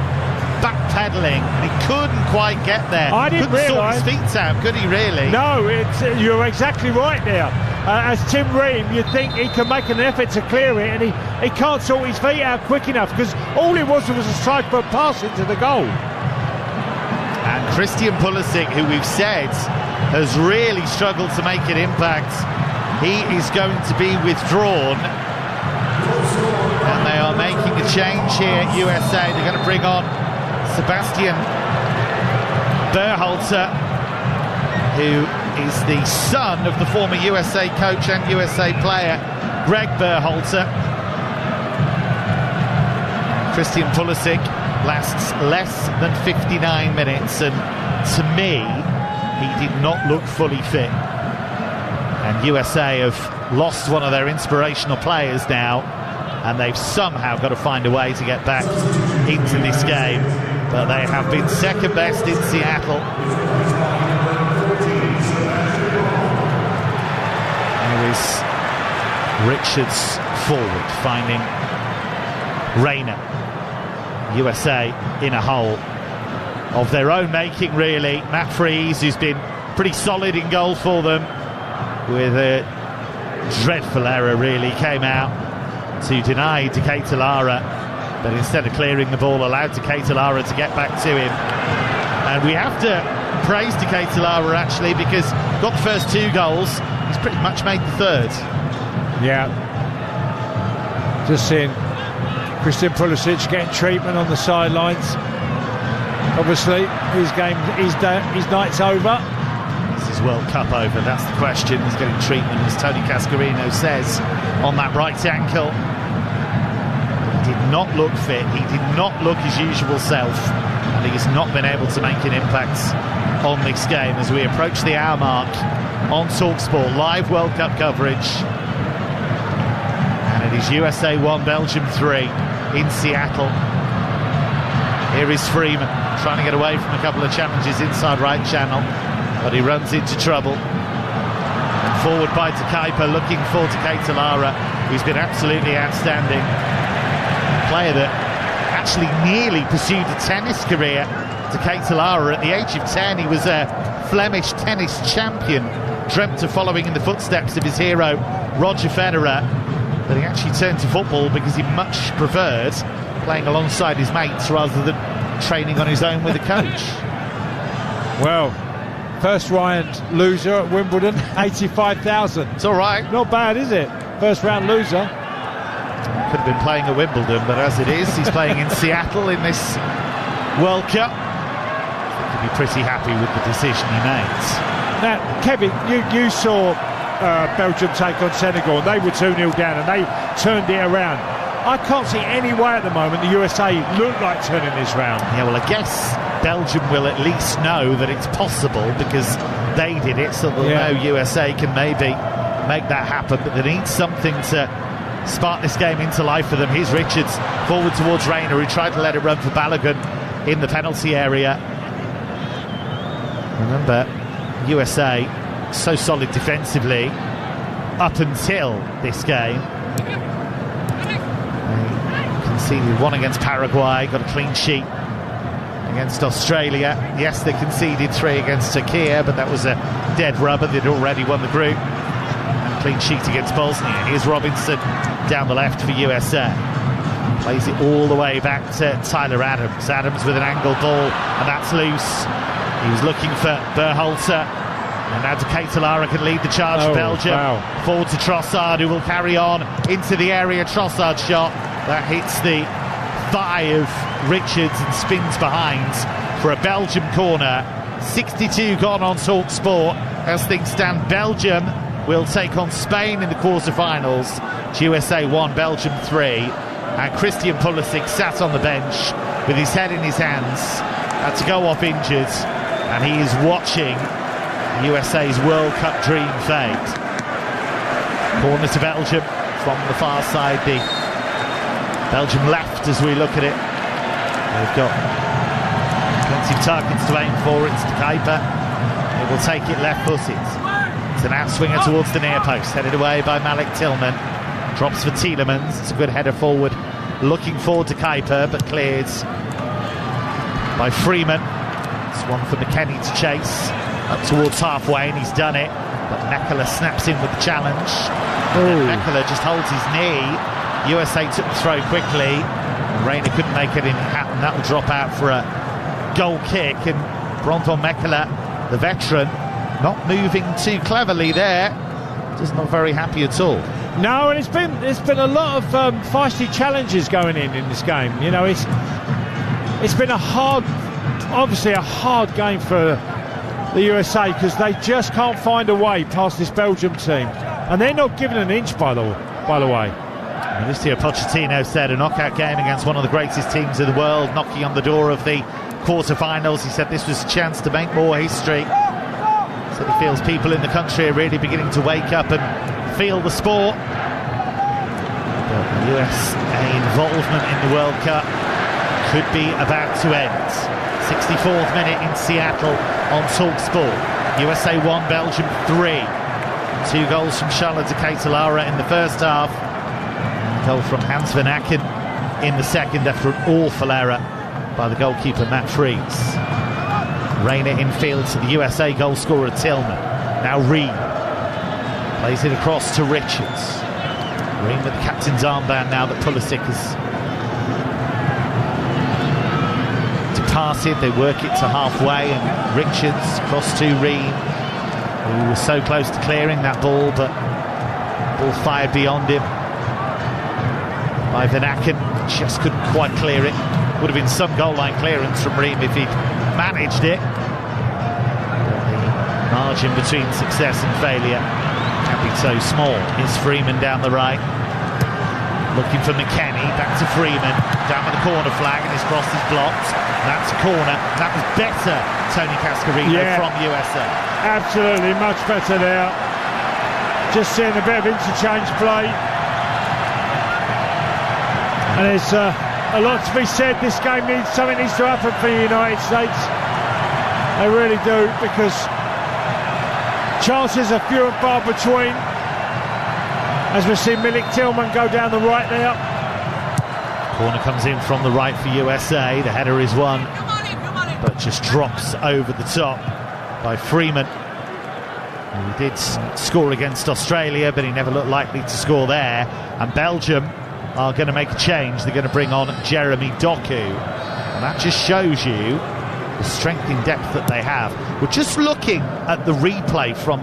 backpedaling, and he couldn't quite get there. I didn't realise. Couldn't sort his feet out, could he really? No, you're exactly right there. As Tim Ream, you'd think he can make an effort to clear it, and he can't sort his feet out quick enough, because all it was a strike for a pass into the goal. And Christian Pulisic, who we've said has really struggled to make an impact, he is going to be withdrawn. And they are making a change here at USA. They're going to bring on Sebastian Berhalter, who is the son of the former USA coach and USA player Greg Berhalter. Christian Pulisic lasts less than 59 minutes, and to me, he did not look fully fit. And USA have lost one of their inspirational players now, and they've somehow got to find a way to get back into this game. But they have been second best in Seattle. Here is Richards forward, finding Reina. USA in a hole of their own making, really. Matt Freese, who's been pretty solid in goal for them, with a dreadful error, really, came out to deny Decatur Lara, but instead of clearing the ball, allowed Decatur Lara to get back to him. And we have to praise Decatur Lara, actually, because got the first 2 goals, he's pretty much made the third. Yeah, just seeing Christian Pulisic getting treatment on the sidelines. Obviously, his night's over. Is his World Cup over? That's the question. He's getting treatment, as Tony Cascarino says, on that right ankle. He did not look fit. He did not look his usual self, and he has not been able to make an impact on this game as we approach the hour mark on TalkSport live World Cup coverage. And it is USA 1, Belgium 3 in Seattle. Here is Freeman trying to get away from a couple of challenges inside right channel, but he runs into trouble. And forward by Takaipa, looking for Decatur Lara, who's been absolutely outstanding. A player that actually nearly pursued a tennis career. Decatur Lara, at the age of 10, he was a Flemish tennis champion, dreamt of following in the footsteps of his hero Roger Federer, but he actually turned to football because he much preferred playing alongside his mates rather than training on his own with a coach. Well, first round loser at Wimbledon, 85,000. It's all right. Not bad, is it? First round loser. Could have been playing at Wimbledon, but as it is, he's playing in Seattle in this World Cup. I think he'd be pretty happy with the decision he made. Now, Kevin, you saw Belgium take on Senegal, and they were 2-0 down, and they turned it around. I can't see any way at the moment the USA look like turning this round. Yeah, well, I guess Belgium will at least know that it's possible because they did it, so they'll know USA can maybe make that happen, but they need something to spark this game into life for them. Here's Richards forward towards Reina, who tried to let it run for Balogun in the penalty area. Remember, USA so solid defensively up until this game. They conceded 1 against Paraguay, got a clean sheet against Australia. Yes, they conceded 3 against Turkey, but that was a dead rubber. They'd already won the group. And clean sheet against Bosnia. Here's Robinson down the left for USA. Plays it all the way back to Tyler Adams. Adams with an angled ball, and that's loose. He was looking for Berhalter. And now Decatur Lara can lead the charge for Belgium. Wow. Forward to Trossard, who will carry on into the area. Trossard shot that hits the thigh of Richards and spins behind for a Belgium corner. 62 gone on TalkSport. As things stand, Belgium will take on Spain in the quarterfinals. It's USA 1, Belgium 3. And Christian Pulisic sat on the bench with his head in his hands. Had to go off injured, and he is watching USA's World Cup dream fade. Corner to Belgium from the far side, the Belgium left as we look at it. They've got plenty of targets to aim for. It's Takaipa. It will take it left-footed. It's an outswinger towards the near post, headed away by Malik Tillman. Drops for Tielemans. It's a good header forward, looking forward to Kuiper, but cleared by Freeman. It's one for McKennie to chase up towards halfway, and he's done it, but Mekala snaps in with the challenge. Mekala just holds his knee. USA took the throw quickly, and Reina couldn't make it happen. That will drop out for a goal kick, and Bronton Mekala, the veteran, not moving too cleverly there, just not very happy at all. No, and it's been a lot of feisty challenges going in this game. You know, it's been obviously a hard game for the USA, because they just can't find a way past this Belgium team, and they're not giving an inch, by the way. by the way. Mauricio Pochettino said a knockout game against one of the greatest teams in the world, knocking on the door of the quarter-finals. He said this was a chance to make more history. He said he feels people in the country are really beginning to wake up and feel the sport. But the USA involvement in the World Cup could be about to end. 64th minute in Seattle on TalkSport. USA 1, Belgium 3. 2 goals from Charlotte de Ketelara in the first half. A goal from Hans van Aken in the second after an awful error by the goalkeeper Matt Freese. Rayner infield to the USA goal scorer Tillman. Now Reed plays it across to Richards. Reed with the captain's armband now that Pulisic has departed. They work it to halfway and Richards across to Reed, who was so close to clearing that ball, but ball fired beyond him by Van Aken. Just couldn't quite clear it. Would have been some goal line clearance from Reem if he'd managed it. The margin between success and failure can be so small. Here's Freeman down the right, looking for McKennie. Back to Freeman, down with the corner flag, and his cross is blocked. That's a corner. That was better, Tony Cascarino, from USA. Absolutely, much better there. Just seeing a bit of interchange play. And there's a lot to be said. This game something needs to happen for the United States. They really do, because chances are few and far between. As we see Milik Tillman go down the right there. Corner comes in from the right for USA. The header is won, but just drops over the top by Freeman. He did score against Australia, but he never looked likely to score there. And Belgium are going to make a change. They're going to bring on Jeremy Doku, and that just shows you the strength in depth that they have. We're just looking at the replay from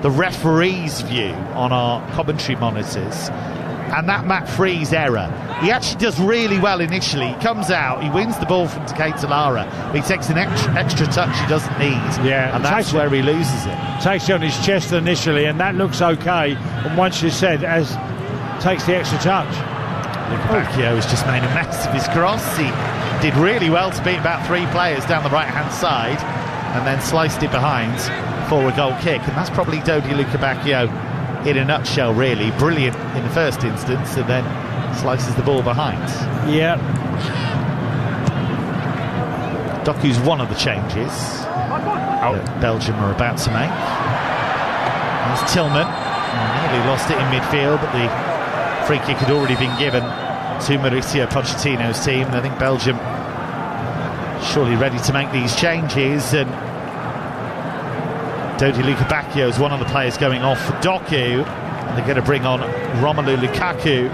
the referee's view on our commentary monitors, and that Matt Freese error, he actually does really well initially. He comes out, he wins the ball from Ketelara, but he takes an extra touch he doesn't need, and that's where he loses it. Takes it on his chest initially, and that looks okay, and once you said, as takes the extra touch. Bacchio has just made a mess of his cross. He did really well to beat about 3 players down the right-hand side and then sliced it behind for a goal kick. And that's probably Dodi Lukebakio in a nutshell, really. Brilliant in the first instance, and then slices the ball behind. Yeah. Doku's one of the changes that Belgium are about to make. There's Tillman. Nearly lost it in midfield, but the free kick had already been given to Mauricio Pochettino's team. I think Belgium surely ready to make these changes, and Dodi Lukebakio is one of the players going off for Doku. They're going to bring on Romelu Lukaku,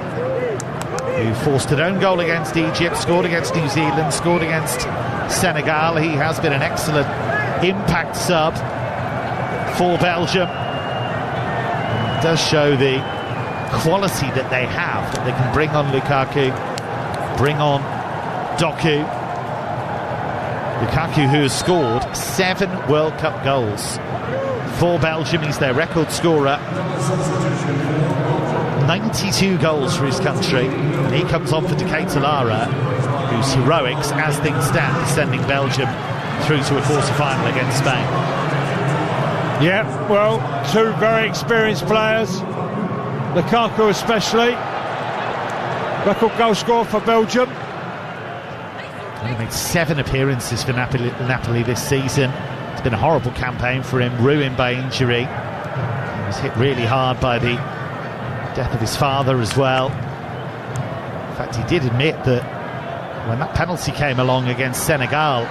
who forced an own goal against Egypt, scored against New Zealand, scored against Senegal. He has been an excellent impact sub for Belgium. It does show the quality that they have, that they can bring on Lukaku, bring on Doku. Lukaku, who has scored 7 World Cup goals for Belgium. He's their record scorer. 92 goals for his country, and he comes on for de Ketelara, whose heroics, as things stand, is sending Belgium through to a quarter-final against Spain. Yeah, well, 2 very experienced players. Lukaku especially, record goal scorer for Belgium. He made 7 appearances for Napoli this season. It's been a horrible campaign for him, ruined by injury. He was hit really hard by the death of his father as well. In fact, he did admit that when that penalty came along against Senegal,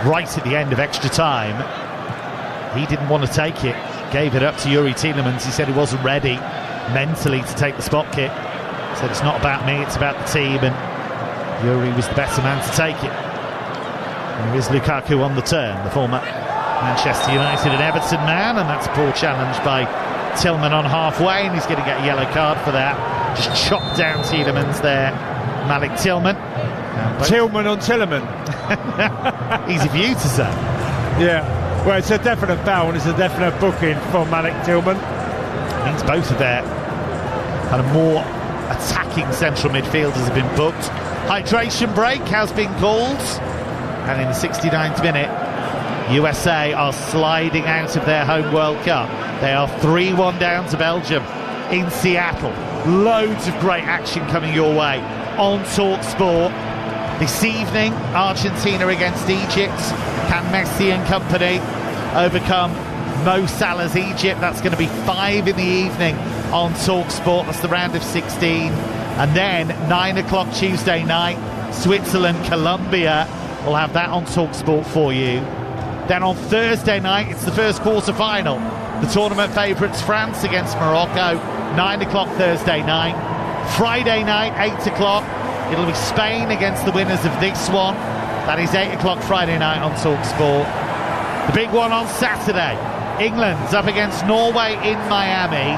right at the end of extra time, he didn't want to take it. Gave it up to Yuri Tielemans. He said he wasn't ready mentally to take the spot kick. He said it's not about me, it's about the team, and Yuri was the better man to take it. And there is Lukaku on the turn, the former Manchester United and Everton man, and that's a poor challenge by Tillman on halfway, and he's going to get a yellow card for that. Just chopped down Tielemans there, Malik Tillman. Tillman on Tillman. Easy for you to say. Yeah. Well, it's a definite foul and it's a definite booking for Malik Tillman. It means both of their kind of more attacking central midfielders have been booked. Hydration break has been called, and in the 69th minute, USA are sliding out of their home World Cup. They are 3-1 down to Belgium in Seattle. Loads of great action coming your way on TalkSport. This evening, Argentina against Egypt. Can Messi and company overcome Mo Salah's Egypt? That's going to be 5 in the evening on TalkSport. That's the round of 16. And then 9 o'clock Tuesday night, Switzerland, Colombia. We'll have that on TalkSport for you. Then on Thursday night, it's the first quarter-final. The tournament favourites, France against Morocco, 9 o'clock Thursday night. Friday night, 8 o'clock, it'll be Spain against the winners of this one. That is 8 o'clock Friday night on TalkSport. The big one on Saturday, England's up against Norway in Miami,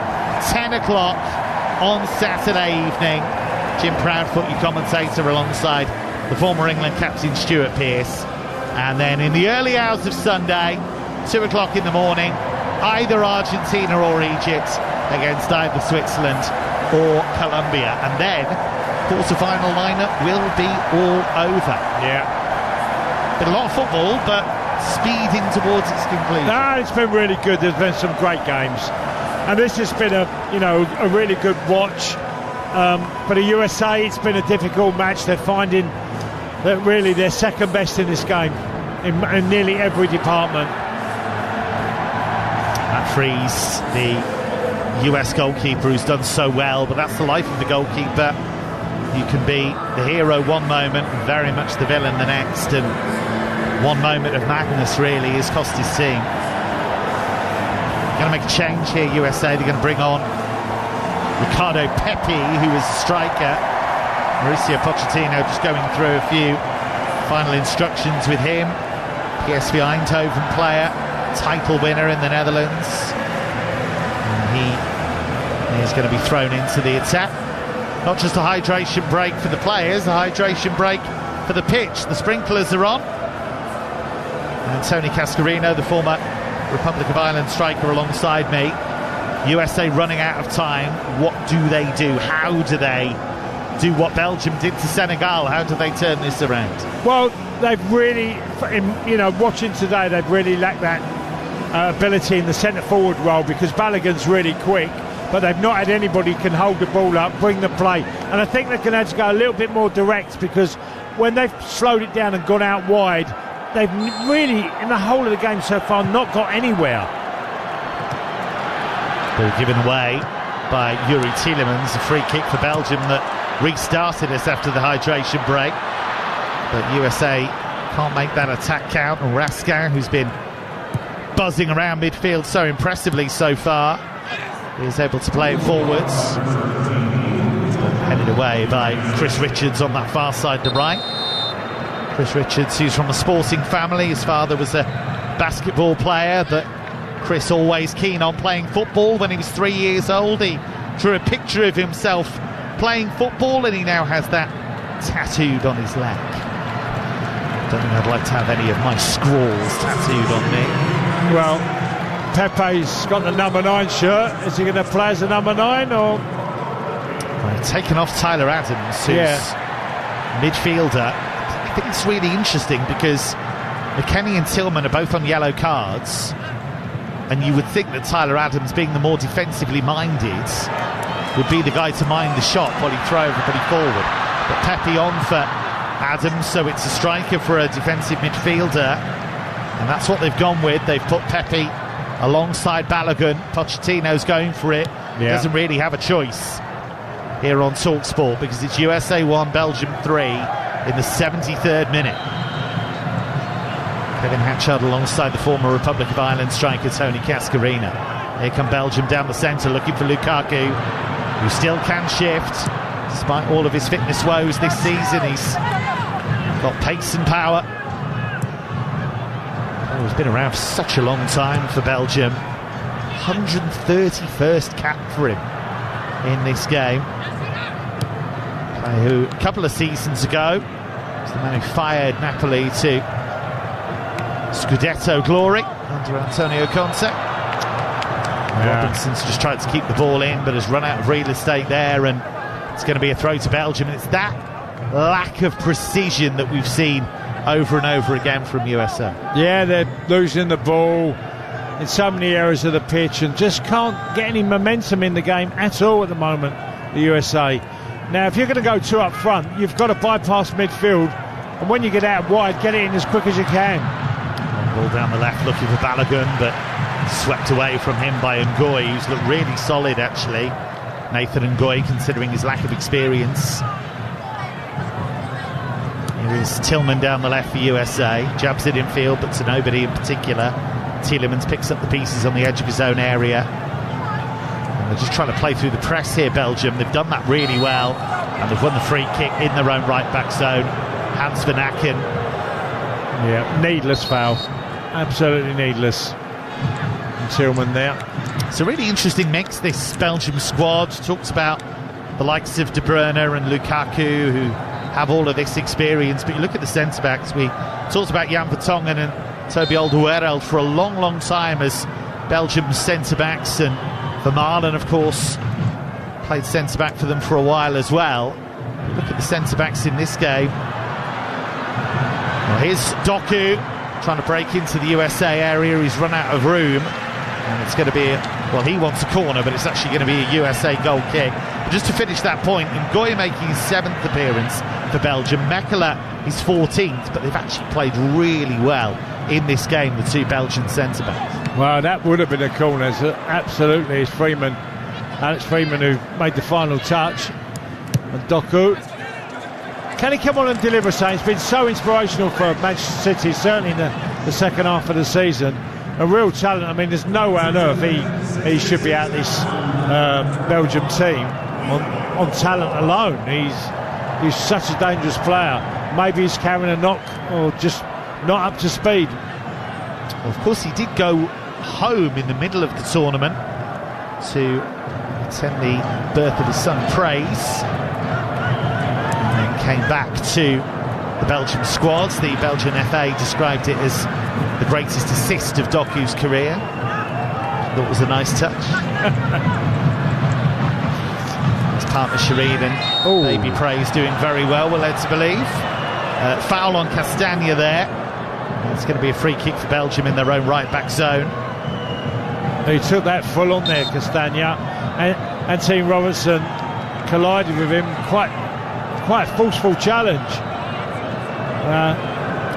10 o'clock on Saturday evening. Jim Proudfoot, your commentator, alongside the former England captain Stuart Pearce. And then in the early hours of Sunday, 2 o'clock in the morning, either Argentina or Egypt against either Switzerland or Colombia. And then quarter-final lineup will be all over. Yeah. Been a lot of football, but speeding towards its conclusion. No, it's been really good. There's been some great games, and this has been a really good watch. For the USA, it's been a difficult match. They're finding that really they're second best in this game in nearly every department. That frees the US goalkeeper, who's done so well, but that's the life of the goalkeeper. You can be the hero one moment and very much the villain the next, and one moment of madness really has cost his team. Going to make a change here, USA. They're going to bring on Ricardo Pepi, who is a striker. Mauricio Pochettino just going through a few final instructions with him. PSV Eindhoven player, title winner in the Netherlands. And he is going to be thrown into the attack. Not just a hydration break for the players, a hydration break for the pitch. The sprinklers are on. And Tony Cascarino, the former Republic of Ireland striker, alongside me. USA running out of time. What do they do? How do they do what Belgium did to Senegal? How do they turn this around? Well, they've really, watching today, they've really lacked that ability in the centre-forward role, because Balogun's really quick, but they've not had anybody who can hold the ball up, bring the play. And I think they're going to have to go a little bit more direct, because when they've slowed it down and gone out wide, they've really, in the whole of the game so far, not got anywhere. Ball given away by Yuri Tielemans, a free kick for Belgium that restarted us after the hydration break. But USA can't make that attack count. And Raskin, who's been buzzing around midfield so impressively so far, is able to play it forwards. Headed away by Chris Richards on that far side to right. Chris Richards, who's from a sporting family. His father was a basketball player, but Chris always keen on playing football. When he was 3 years old, he drew a picture of himself playing football, and he now has that tattooed on his leg. Don't think I'd like to have any of my scrawls tattooed on me. Well, Pepe's got the number 9 shirt. Is he going to play as a number 9, or? Well, taken off Tyler Adams, who's midfielder. I think it's really interesting because McKennie and Tillman are both on yellow cards, and you would think that Tyler Adams, being the more defensively minded, would be the guy to mind the shot while he throw everybody forward. But Pepe on for Adams, so it's a striker for a defensive midfielder, and that's what they've gone with. They've put Pepe alongside Balogun. Pochettino's going for it. He doesn't really have a choice here on TalkSport, because it's USA 1, Belgium 3 in the 73rd minute. Kevin Hatchard alongside the former Republic of Ireland striker Tony Cascarino. Here come Belgium down the centre, looking for Lukaku, who still can shift despite all of his fitness woes this season. He's got pace and power. Oh, he's been around for such a long time for Belgium. 131st cap for him in this game. Player who a couple of seasons ago was the man who fired Napoli to Scudetto glory under Antonio Conte. Robinson's just tried to keep the ball in, but has run out of real estate there, and it's going to be a throw to Belgium. And it's that lack of precision that we've seen over and over again from USA. Yeah, they're losing the ball in so many areas of the pitch and just can't get any momentum in the game at all at the moment, the USA. Now, if you're going to go two up front, you've got to bypass midfield, and when you get out wide, get it in as quick as you can. Ball down the left looking for Balogun, but swept away from him by Ngoy, who's looked really solid actually. Nathan Ngoy, considering his lack of experience. Here is Tillman down the left for USA, jabs it infield but to nobody in particular. Tielemans picks up the pieces on the edge of his own area, and they're just trying to play through the press here, Belgium. They've done that really well, and they've won the free kick in their own right back zone. Hans van Aken. Yeah, needless foul, absolutely needless. And Tillman there. It's a really interesting mix, this Belgium squad. Talks about the likes of De Bruyne and Lukaku, who have all of this experience, but you look at the centre-backs. We talked about Jan Vertonghen and Toby Alderweireld for a long, long time as Belgium's centre-backs, and Vermaelen, of course, played centre-back for them for a while as well. Look at the centre-backs in this game. Well, here's Doku trying to break into the USA area. He's run out of room, and it's going to be well, he wants a corner, but it's actually going to be a USA goal kick. But just to finish that point, Ngoy making his 7th appearance for Belgium, Mekela his 14th, but they've actually played really well in this game, the two Belgian centre-backs. Well, that would have been a corner, so absolutely. It's Freeman, Alex Freeman, who made the final touch. And Doku, can he come on and deliver something? It's been so inspirational for Manchester City, certainly in the second half of the season. A real talent. I mean, there's no way on earth he should be out this Belgium team on talent alone. He's such a dangerous player. Maybe he's carrying a knock or just not up to speed. Well, of course, he did go home in the middle of the tournament to attend the birth of his son Praise, and then came back to the Belgium squad. The Belgian FA described it as the greatest assist of Doku's career. Thought it was a nice touch. His partner Shireen and baby Praise doing very well, we're led to believe. Foul on Castagna there. It's going to be a free kick for Belgium in their own right back zone. He took that full on there, Castagna, and Team Robertson collided with him. Quite a forceful challenge.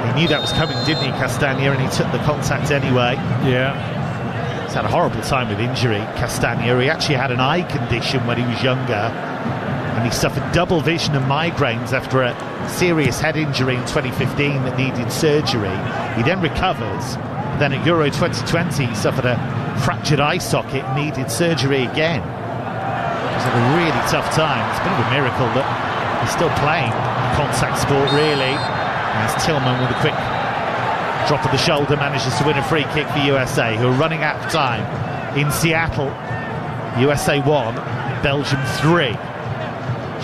He knew that was coming, didn't he, Castagna, and he took the contact anyway. Yeah. He's had a horrible time with injury, Castagna. He actually had an eye condition when he was younger, and he suffered double vision and migraines after a serious head injury in 2015 that needed surgery. He then recovers. Then at Euro 2020 he suffered a fractured eye socket and needed surgery again. He's had a really tough time. It's a bit of a miracle that he's still playing contact sport, really. As Tillman with a quick drop of the shoulder manages to win a free kick for USA, who are running out of time in Seattle. USA 1, Belgium 3.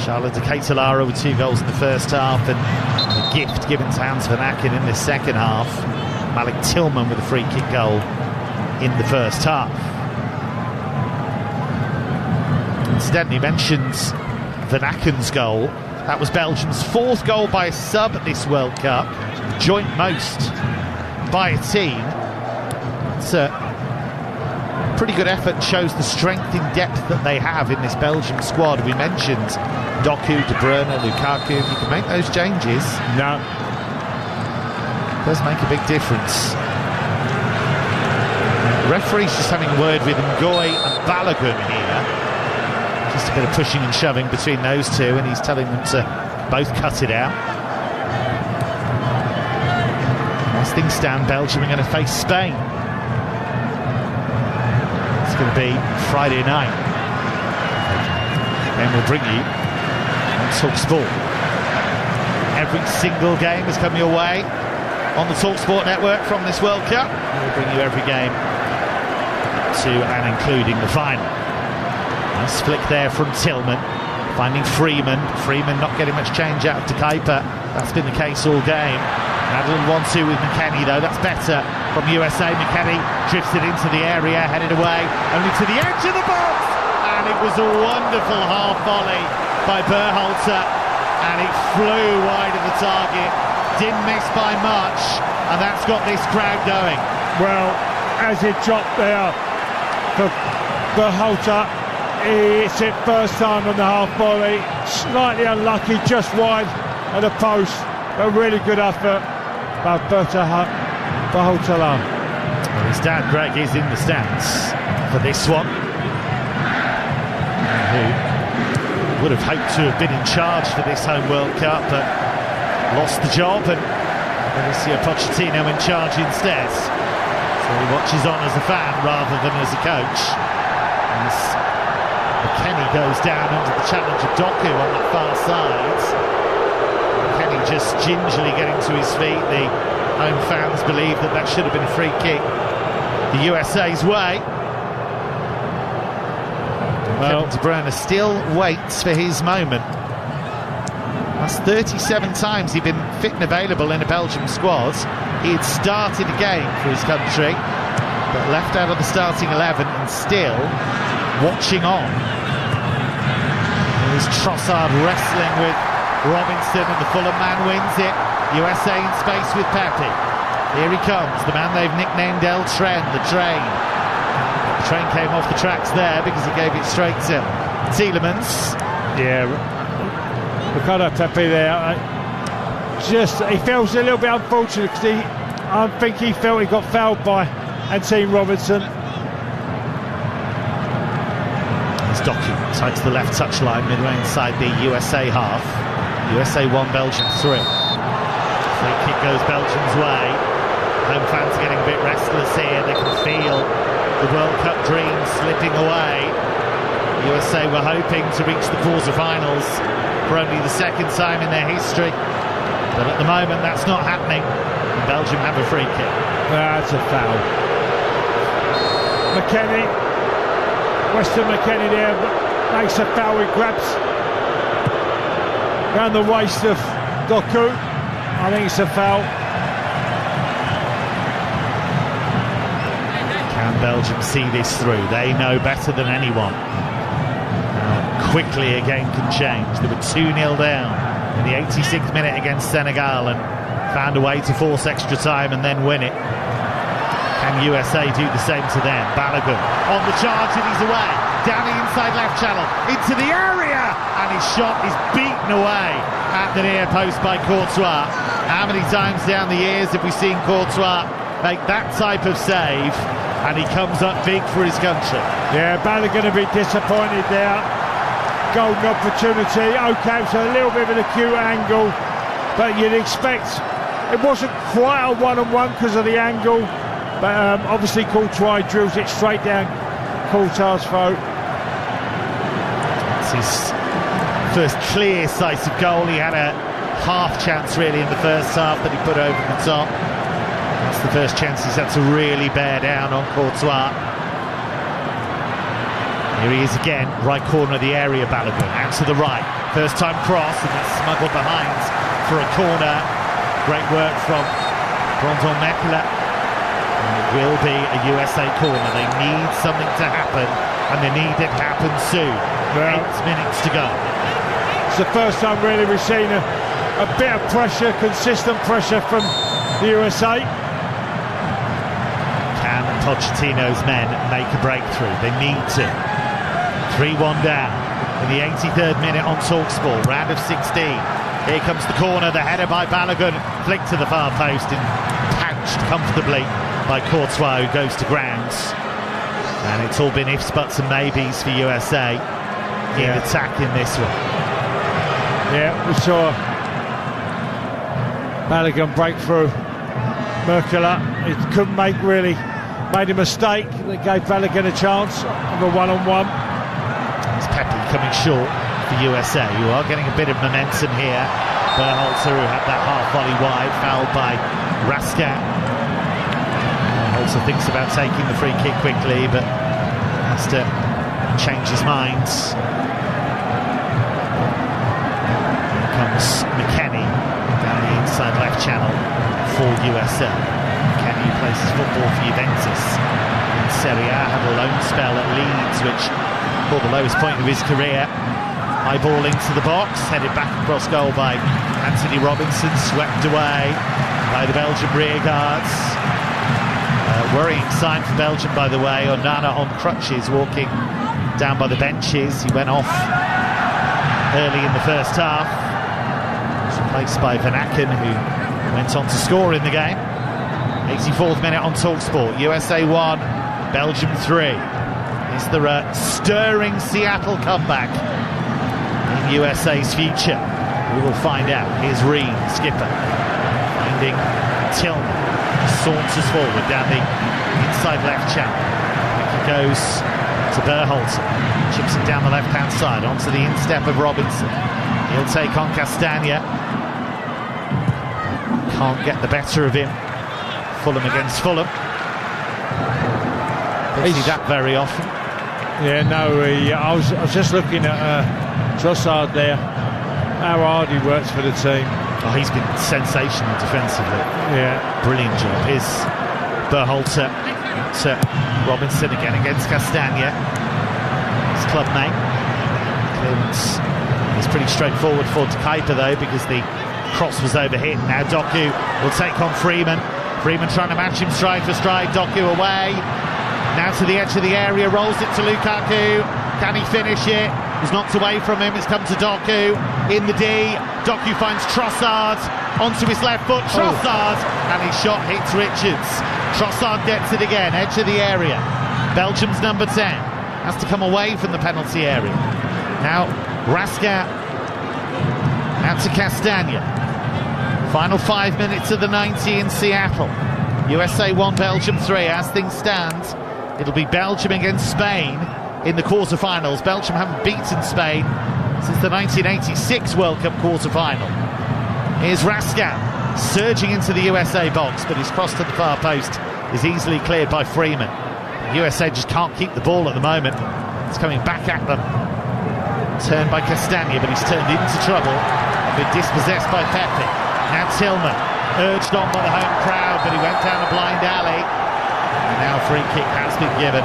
Charlotte de Ketelara with 2 goals in the first half, and a gift given to Hans van Aken in the second half. Malik Tillman with a free kick goal in the first half. Incidentally, mentions Van Aken's goal. That was Belgium's 4th goal by a sub at this World Cup, joint most by a team. It's a pretty good effort, shows the strength in depth that they have in this Belgium squad. We mentioned Doku, De Bruyne, Lukaku. If you can make those changes, no, it does make a big difference. The referee's just having a word with Ngoy and Balogun here. Just a bit of pushing and shoving between those two, and he's telling them to both cut it out. As things stand, Belgium are going to face Spain. It's going to be Friday night, and we'll bring you on TalkSport. Every single game is coming your way on the TalkSport network from this World Cup. We'll bring you every game to and including the final. Nice flick there from Tillman, finding Freeman. Freeman not getting much change out of De Kuiper. That's been the case all game. Had a little 1-2 with McKennie though, that's better from USA. McKennie drifts it into the area, headed away, only to the edge of the box, and it was a wonderful half volley by Berhalter, and it flew wide of the target, didn't miss by much, and that's got this crowd going. Well, as it dropped there for Berhalter, it's it first time on the half volley, slightly unlucky, just wide of the post, a really good effort by Berhalter. Well, his dad Greg is in the stands for this one, who would have hoped to have been in charge for this home World Cup but lost the job, and Mauricio Pochettino in charge instead, so he watches on as a fan rather than as a coach. As McKennie goes down under the challenge of Doku on that far side, McKennie just gingerly getting to his feet. The home fans believe that that should have been a free kick the USA's way. Well, Kevin De Bruyne still waits for his moment. That's 37 times he'd been fit and available in a Belgium squad. He had started a game for his country, but left out of the starting 11 and still watching on. There's Trossard wrestling with Robinson, and the Fulham man wins it. USA in space with Pepe. Here he comes, the man they've nicknamed El Tren, the train. The train came off the tracks there because he gave it straight to Tielemans. Yeah, Ricardo Pepe there. He feels a little bit unfortunate because I think he felt he got fouled by Anthony Robinson. As Doku takes the left touchline midway inside the USA half. USA 1, Belgium 3. Free kick goes Belgium's way. Home fans are getting a bit restless here. They can feel the World Cup dream slipping away. USA were hoping to reach the quarter-finals for only the second time in their history, but at the moment that's not happening. Belgium have a free kick. That's a foul. McKennie, Weston McKennie there makes a foul. He grabs around the waist of Doku. I think it's a foul. Can Belgium see this through? They know better than anyone how quickly a game can change. They were 2-0 down in the 86th minute against Senegal and found a way to force extra time and then win it. Can USA do the same to them? Balogun on the charge and he's away. Down the inside left channel, into the area, and his shot is beaten away at the near post by Courtois. How many times down the years have we seen Courtois make that type of save, and he comes up big for his country? Yeah, Balogun going to be disappointed there. Golden opportunity. Okay, so a little bit of an acute angle, but you'd expect it wasn't quite a one-on-one because of the angle, but obviously Courtois drills it straight down Courtois' throat. It's his first clear sight of goal. He had a half chance really in the first half that he put over the top. That's the first chance he's had to really bear down on Courtois. Here he is again, right corner of the area, Balogun, out to the right. First time cross, and it's smuggled behind for a corner. Great work from Brandon Mekela. And it will be a USA corner. They need something to happen, and they need it to happen soon. 8 minutes to go. It's the first time really we've seen a bit of pressure, consistent pressure from the USA. Can Pochettino's men make a breakthrough? They need to. 3-1 down in the 83rd minute on TalkSport, round of 16. Here comes the corner, the header by Balogun, flicked to the far post and pounched comfortably by Courtois, who goes to ground. And it's all been ifs, buts and maybes for USA in attack in this one. Yeah, we saw Balogun break through Mekela. He couldn't make really, made a mistake that gave Balogun a chance of a one-on-one. It's Pepe coming short for USA, who are getting a bit of momentum here. Berhalter, who had that half volley wide, fouled by Rascat. Berhalter thinks about taking the free kick quickly, but has to change his mind. Here comes McKennie down the inside left channel for USA. Kenny plays his football for Juventus in Serie A, had a loan spell at Leeds, which brought the lowest point of his career. High ball into the box, headed back across goal by Anthony Robinson, swept away by the Belgian rear guards. Worrying sign for Belgium, by the way. Onana on crutches, walking down by the benches. He went off early in the first half. Was replaced by Van Aken, who went on to score in the game. 84th minute on TalkSport. USA 1, Belgium 3. Is there a stirring Seattle comeback in USA's future? We will find out. Here's Reed, skipper, finding Tillman. Saunters forward down the inside left channel. It goes to Berhalter. Chips it down the left-hand side onto the instep of Robinson. He'll take on Castagna. Can't get the better of him. Fulham against Fulham. Don't see that very often. Yeah, no, I was just looking at Trossard there. How hard he works for the team. Oh, he's been sensational defensively. Yeah. Brilliant job. Here's Berhalter to Robinson again against Castagna. His club mate. Clearance is pretty straightforward for Kuiper though, because the cross was overhit. Now Doku will take on Freeman. Freeman trying to match him stride for stride. Doku away. Now to the edge of the area, rolls it to Lukaku. Can he finish it? He's knocked away from him. It's come to Doku in the D. Doku finds Trossard onto his left foot. Trossard, and his shot hits Richards. Trossard gets it again, edge of the area. Belgium's number 10 has to come away from the penalty area. Now Rascat out to Castagna. Final 5 minutes of the 90 in Seattle. USA 1, Belgium 3. As things stand, it'll be Belgium against Spain in the quarter-finals. Belgium haven't beaten Spain since the 1986 World Cup quarter-final. Here's Rascat surging into the USA box, but his cross to the far post is easily cleared by Freeman. The USA just can't keep the ball at the moment. It's coming back at them. Turned by Castagna, but he's turned into trouble and been dispossessed by Pepe. Now Tillman, urged on by the home crowd, but he went down a blind alley. And now a free kick has been given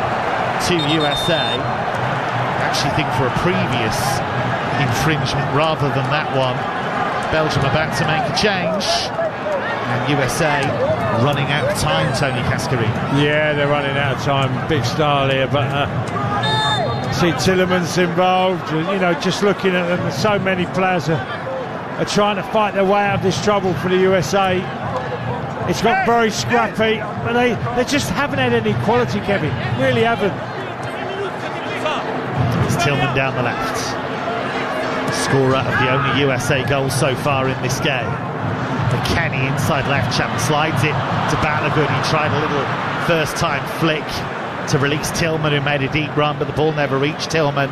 to USA. I actually think for a previous infringement rather than that one. Belgium about to make a change, and USA running out of time. Tony Cascarino. Yeah, they're running out of time. Big style here, but see Tillemans involved. You know, just looking at them, so many players are trying to fight their way out of this trouble for the USA. It's got very scrappy, but they just haven't had any quality, Kevin. Really haven't. It's Tillman down the left. Scorer of the only USA goal so far in this game. Kenny inside left channel, slides it to Balogun. He tried a little first-time flick to release Tillman, who made a deep run, but the ball never reached Tillman.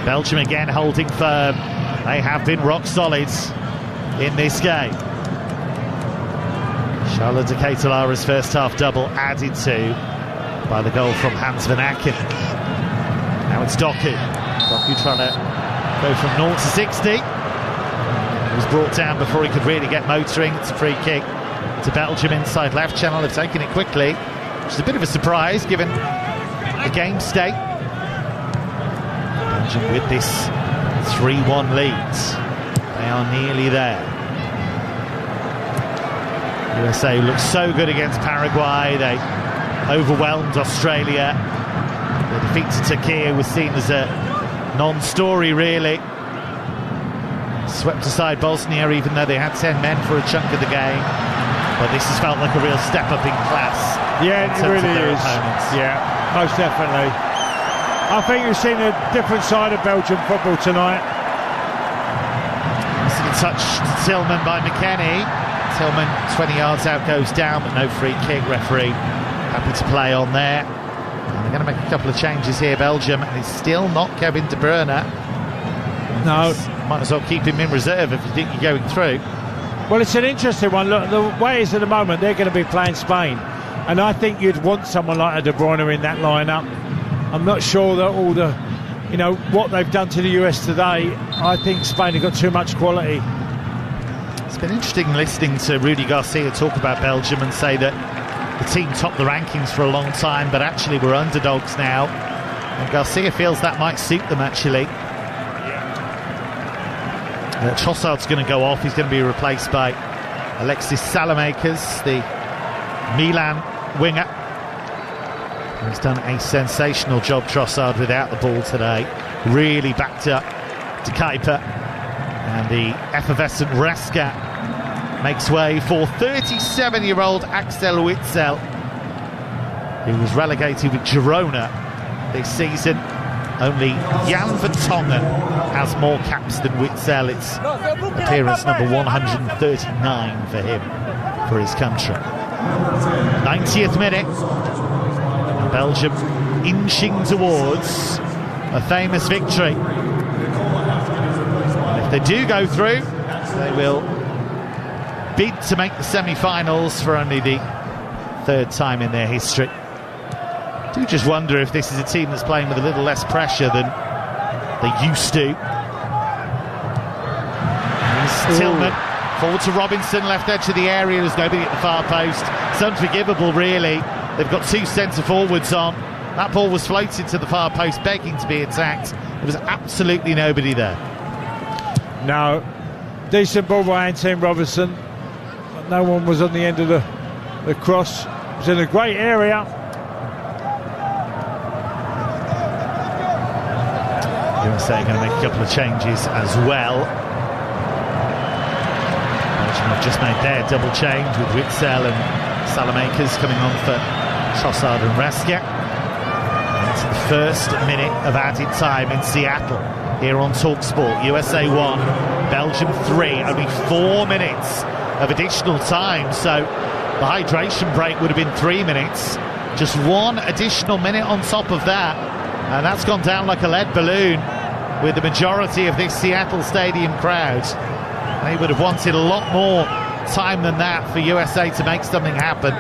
Belgium again holding firm. They have been rock solid in this game. Charlotte de Ketelara's first half double added to by the goal from Hans Van Aken. Now it's Doku. Doku trying to go from 0 to 60. He was brought down before he could really get motoring. It's a free kick to Belgium inside left channel. They've taken it quickly, which is a bit of a surprise given the game state. Belgium with this 3-1 lead. They are nearly there. USA looked so good against Paraguay. They overwhelmed Australia. The defeat to Turkey was seen as a non-story, really. Swept aside Bosnia, even though they had 10 men for a chunk of the game. But this has felt like a real step up in class. Yeah, it really is. Opponents. Yeah, most definitely. I think you've seen a different side of Belgian football tonight. Touch to Tillman by McKennie. Tillman 20 yards out, goes down, but no free kick. Referee happy to play on there. And they're going to make a couple of changes here, Belgium, and it's still not Kevin De Bruyne. No. Might as well keep him in reserve if you think you're going through. Well, it's an interesting one. Look, the way it is at the moment, they're going to be playing Spain, and I think you'd want someone like a De Bruyne in that lineup. I'm not sure that all the, you know, what they've done to the US today. I think Spain have got too much quality. been interesting listening to Rudy Garcia talk about Belgium and say that the team topped the rankings for a long time, but actually we're underdogs now. And Garcia feels that might suit them, actually. Trossard's going to go off. He's going to be replaced by Alexis Salamakers, the Milan winger. He's done a sensational job, Trossard, without the ball today. Really backed up to Kuiper. And the effervescent Rescat makes way for 37-year-old Axel Witsel, who was relegated with Girona this season. Only Jan Vertonghen has more caps than Witsel. It's appearance number 139 for him, for his country. 90th minute. Belgium inching towards a famous victory. And if they do go through, they will bid to make the semi-finals for only the third time in their history. I do just wonder if this is a team that's playing with a little less pressure than they used to. Here's Tillman, forward to Robinson, left edge of the area. There's nobody at the far post. It's unforgivable, really. They've got two centre-forwards on. That ball was floated to the far post, begging to be attacked. There was absolutely nobody there. No. Decent ball by Antoine Robinson. But no one was on the end of the cross. It was in a great area. USA going to make a couple of changes as well. Belgium have just made their double change with Witsel and Salamakers coming on for Trossard and Rescat. It's the first minute of added time in Seattle here on TalkSport. USA 1, Belgium 3. Only 4 minutes of additional time, so the hydration break would have been 3 minutes. Just 1 additional minute on top of that, and that's gone down like a lead balloon with the majority of this Seattle stadium crowd. They would have wanted a lot more time than that for USA to make something happen.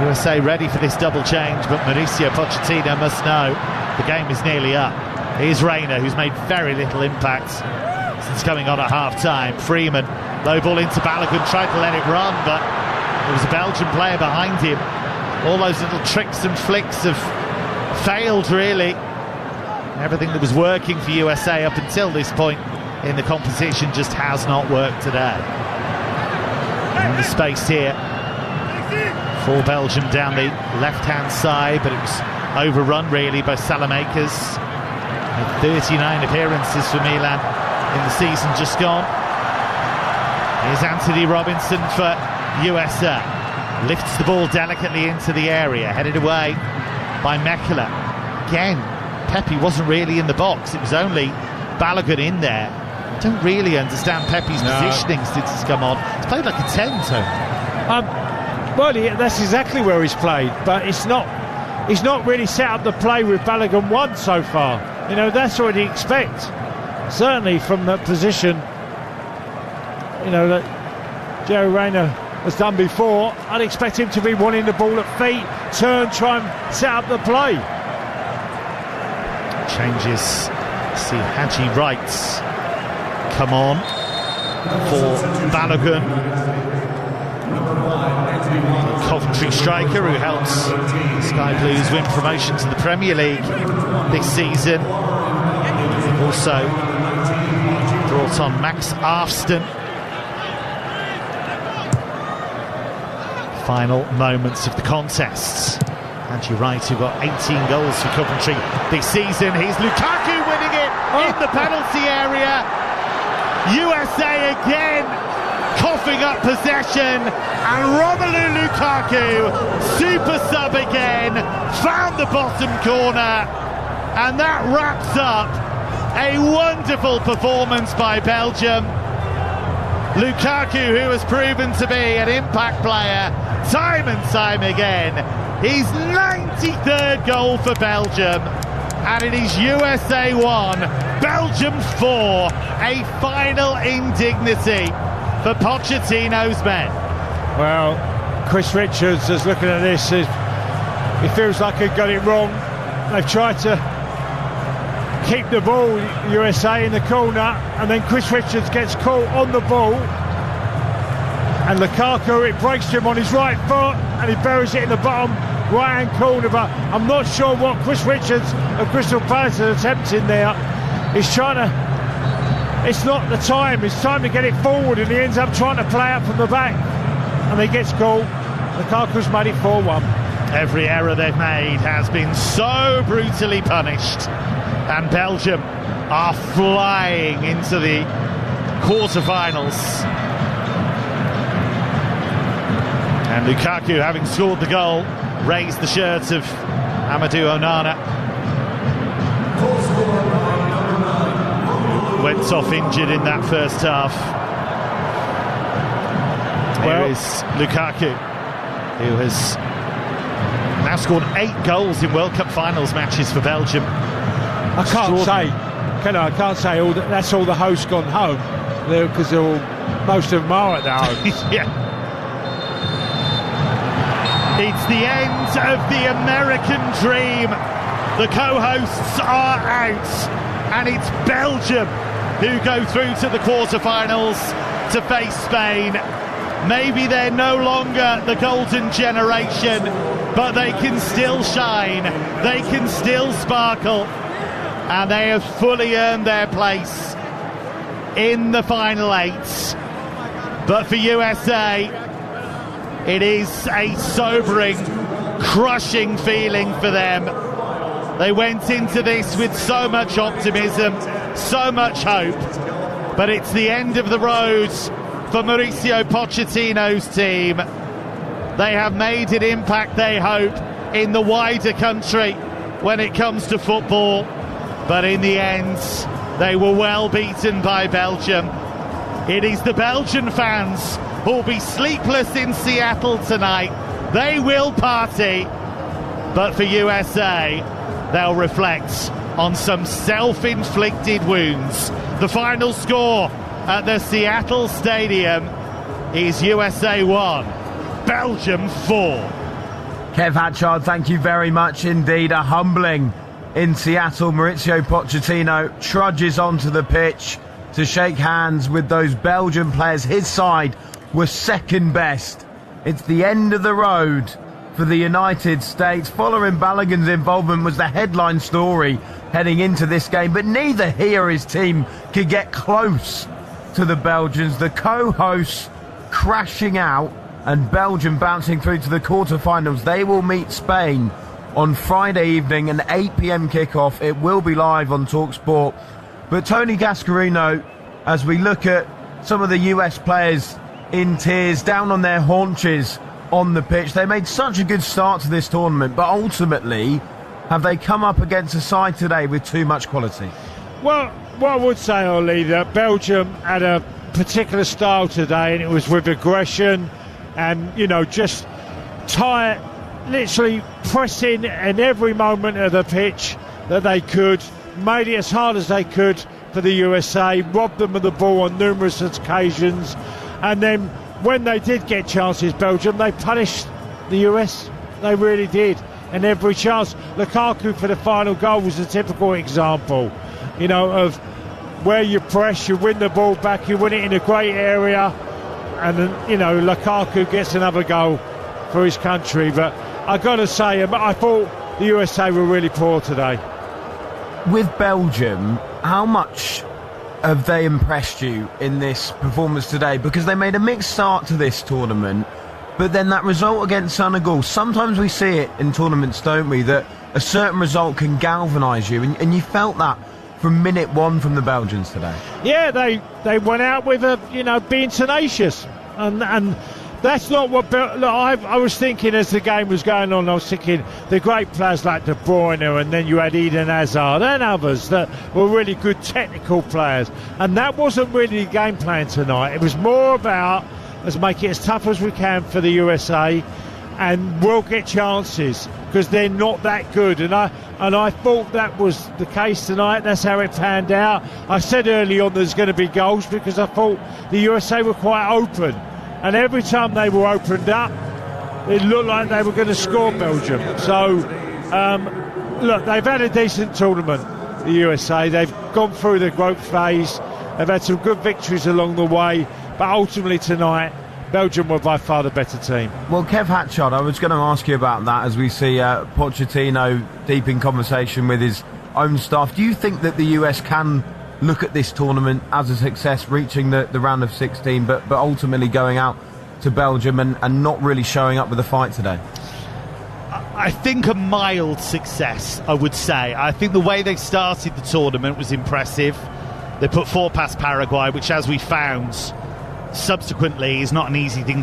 USA ready for this double change, but Mauricio Pochettino must know the game is nearly up. Here's Reina, who's made very little impact since coming on at half-time. Freeman, low ball into Balogun, tried to let it run, but there was a Belgian player behind him. All those little tricks and flicks have failed, really. Everything that was working for USA up until this point in the competition just has not worked today. And the space here for Belgium down the left-hand side, but it was overrun really by Salamakers. 39 appearances for Milan in the season just gone. Here's Anthony Robinson for USA. Lifts the ball delicately into the area, headed away by Mekela. Again, Pepe wasn't really in the box. It was only Balogun in there. I don't really understand Pepe's positioning since he's come on. He's played like a 10, Tony. Well, that's exactly where he's played, but he's not really set up the play with Balogun 1 so far. You know, that's what you expect. Certainly from that position, you know, that Jerry Reina has done before. I'd expect him to be wanting the ball at feet, turn, try and set up the play. Changes. See Haji Wrights come on for Balogun. Coventry striker who helps Sky Blues win promotion to the Premier League this season. They've also brought on Max Afston. Final moments of the contests. Haji Wright, who got 18 goals for Coventry this season. Here's Lukaku winning it in the penalty area. USA again coughing up possession, and Romelu Lukaku, super sub again, found the bottom corner, and that wraps up a wonderful performance by Belgium. Lukaku, who has proven to be an impact player time and time again, his 93rd goal for Belgium, and it is USA 1, Belgium 4, a final indignity for Pochettino's men. Well, Chris Richards is looking at this. He feels like he got it wrong. They've tried to keep the ball, USA in the corner, and then Chris Richards gets caught on the ball, and Lukaku, it breaks to him on his right foot, and he buries it in the bottom right hand corner. But I'm not sure what Chris Richards of Crystal Palace is attempting there. He's trying to, it's not the time, it's time to get it forward, and he ends up trying to play out from the back, and he gets caught. Lukaku's made it 4-1. Every error they've made has been so brutally punished, and Belgium are flying into the quarter-finals. And Lukaku, having scored the goal, raised the shirt of Amadou Onana. Went off injured in that first half. Here is Lukaku, who has now scored 8 goals in World Cup finals matches for Belgium. I can't say all that's all the hosts gone home, because most of them are at their homes. Yeah. It's the end of the American dream. The co-hosts are out, and it's Belgium who go through to the quarter-finals to face Spain. Maybe they're no longer the golden generation, but they can still shine, they can still sparkle, and they have fully earned their place in the final 8. But for USA, it is a sobering, crushing feeling for them. They went into this with so much optimism, so much hope, but it's the end of the road for Mauricio Pochettino's team. They have made an impact, they hope, in the wider country when it comes to football, but in the end they were well beaten by Belgium. It is the Belgian fans who'll be sleepless in Seattle tonight. They will party, but for USA they'll reflect on some self-inflicted wounds. The final score at the Seattle Stadium is USA 1, Belgium 4. Kev Hatchard, thank you very much indeed. A humbling in Seattle. Mauricio Pochettino trudges onto the pitch to shake hands with those Belgian players. His side was second best. It's the end of the road for the United States. Following Balogun's involvement was the headline story heading into this game, but neither he or his team could get close to the Belgians. The co-hosts crashing out, and Belgium bouncing through to the quarterfinals. They will meet Spain on Friday evening, an 8 p.m. kickoff. It will be live on TalkSport. But Tony Gascarino, as we look at some of the US players in tears, down on their haunches on the pitch, they made such a good start to this tournament, but ultimately, have they come up against a side today with too much quality? Well, what I would say, Ollie, that Belgium had a particular style today, and it was with aggression and, just literally pressing in every moment of the pitch that they could, made it as hard as they could for the USA, robbed them of the ball on numerous occasions, and then when they did get chances, Belgium, they punished the US. They really did, and every chance. Lukaku for the final goal was a typical example, of where you press, you win the ball back, you win it in a great area, and then, Lukaku gets another goal for his country. But I got to say, I thought the USA were really poor today. With Belgium, how much have they impressed you in this performance today? Because they made a mixed start to this tournament, but then that result against Senegal, sometimes we see it in tournaments, don't we, that a certain result can galvanise you, and you felt that from minute one from the Belgians today. Yeah, they went out with being tenacious, and that's not what I was thinking as the game was going on. I was thinking the great players like De Bruyne, and then you had Eden Hazard and others that were really good technical players, and that wasn't really the game plan tonight. It was more about let's make it as tough as we can for the USA, and we'll get chances because they're not that good. And I thought that was the case tonight. That's how it panned out. I said early on there's going to be goals because I thought the USA were quite open, and every time they were opened up, it looked like they were going to score Belgium. So, look, they've had a decent tournament. the USA. They've gone through the growth phase. They've had some good victories along the way, but ultimately tonight, Belgium were by far the better team. Well, Kev Hatchard, I was going to ask you about that as we see Pochettino deep in conversation with his own staff. Do you think that the US can look at this tournament as a success, reaching the round of 16, but ultimately going out to Belgium and not really showing up with a fight today? I think a mild success, I would say. I think the way they started the tournament was impressive. They put 4 past Paraguay, which, as we found subsequently, is not an easy thing to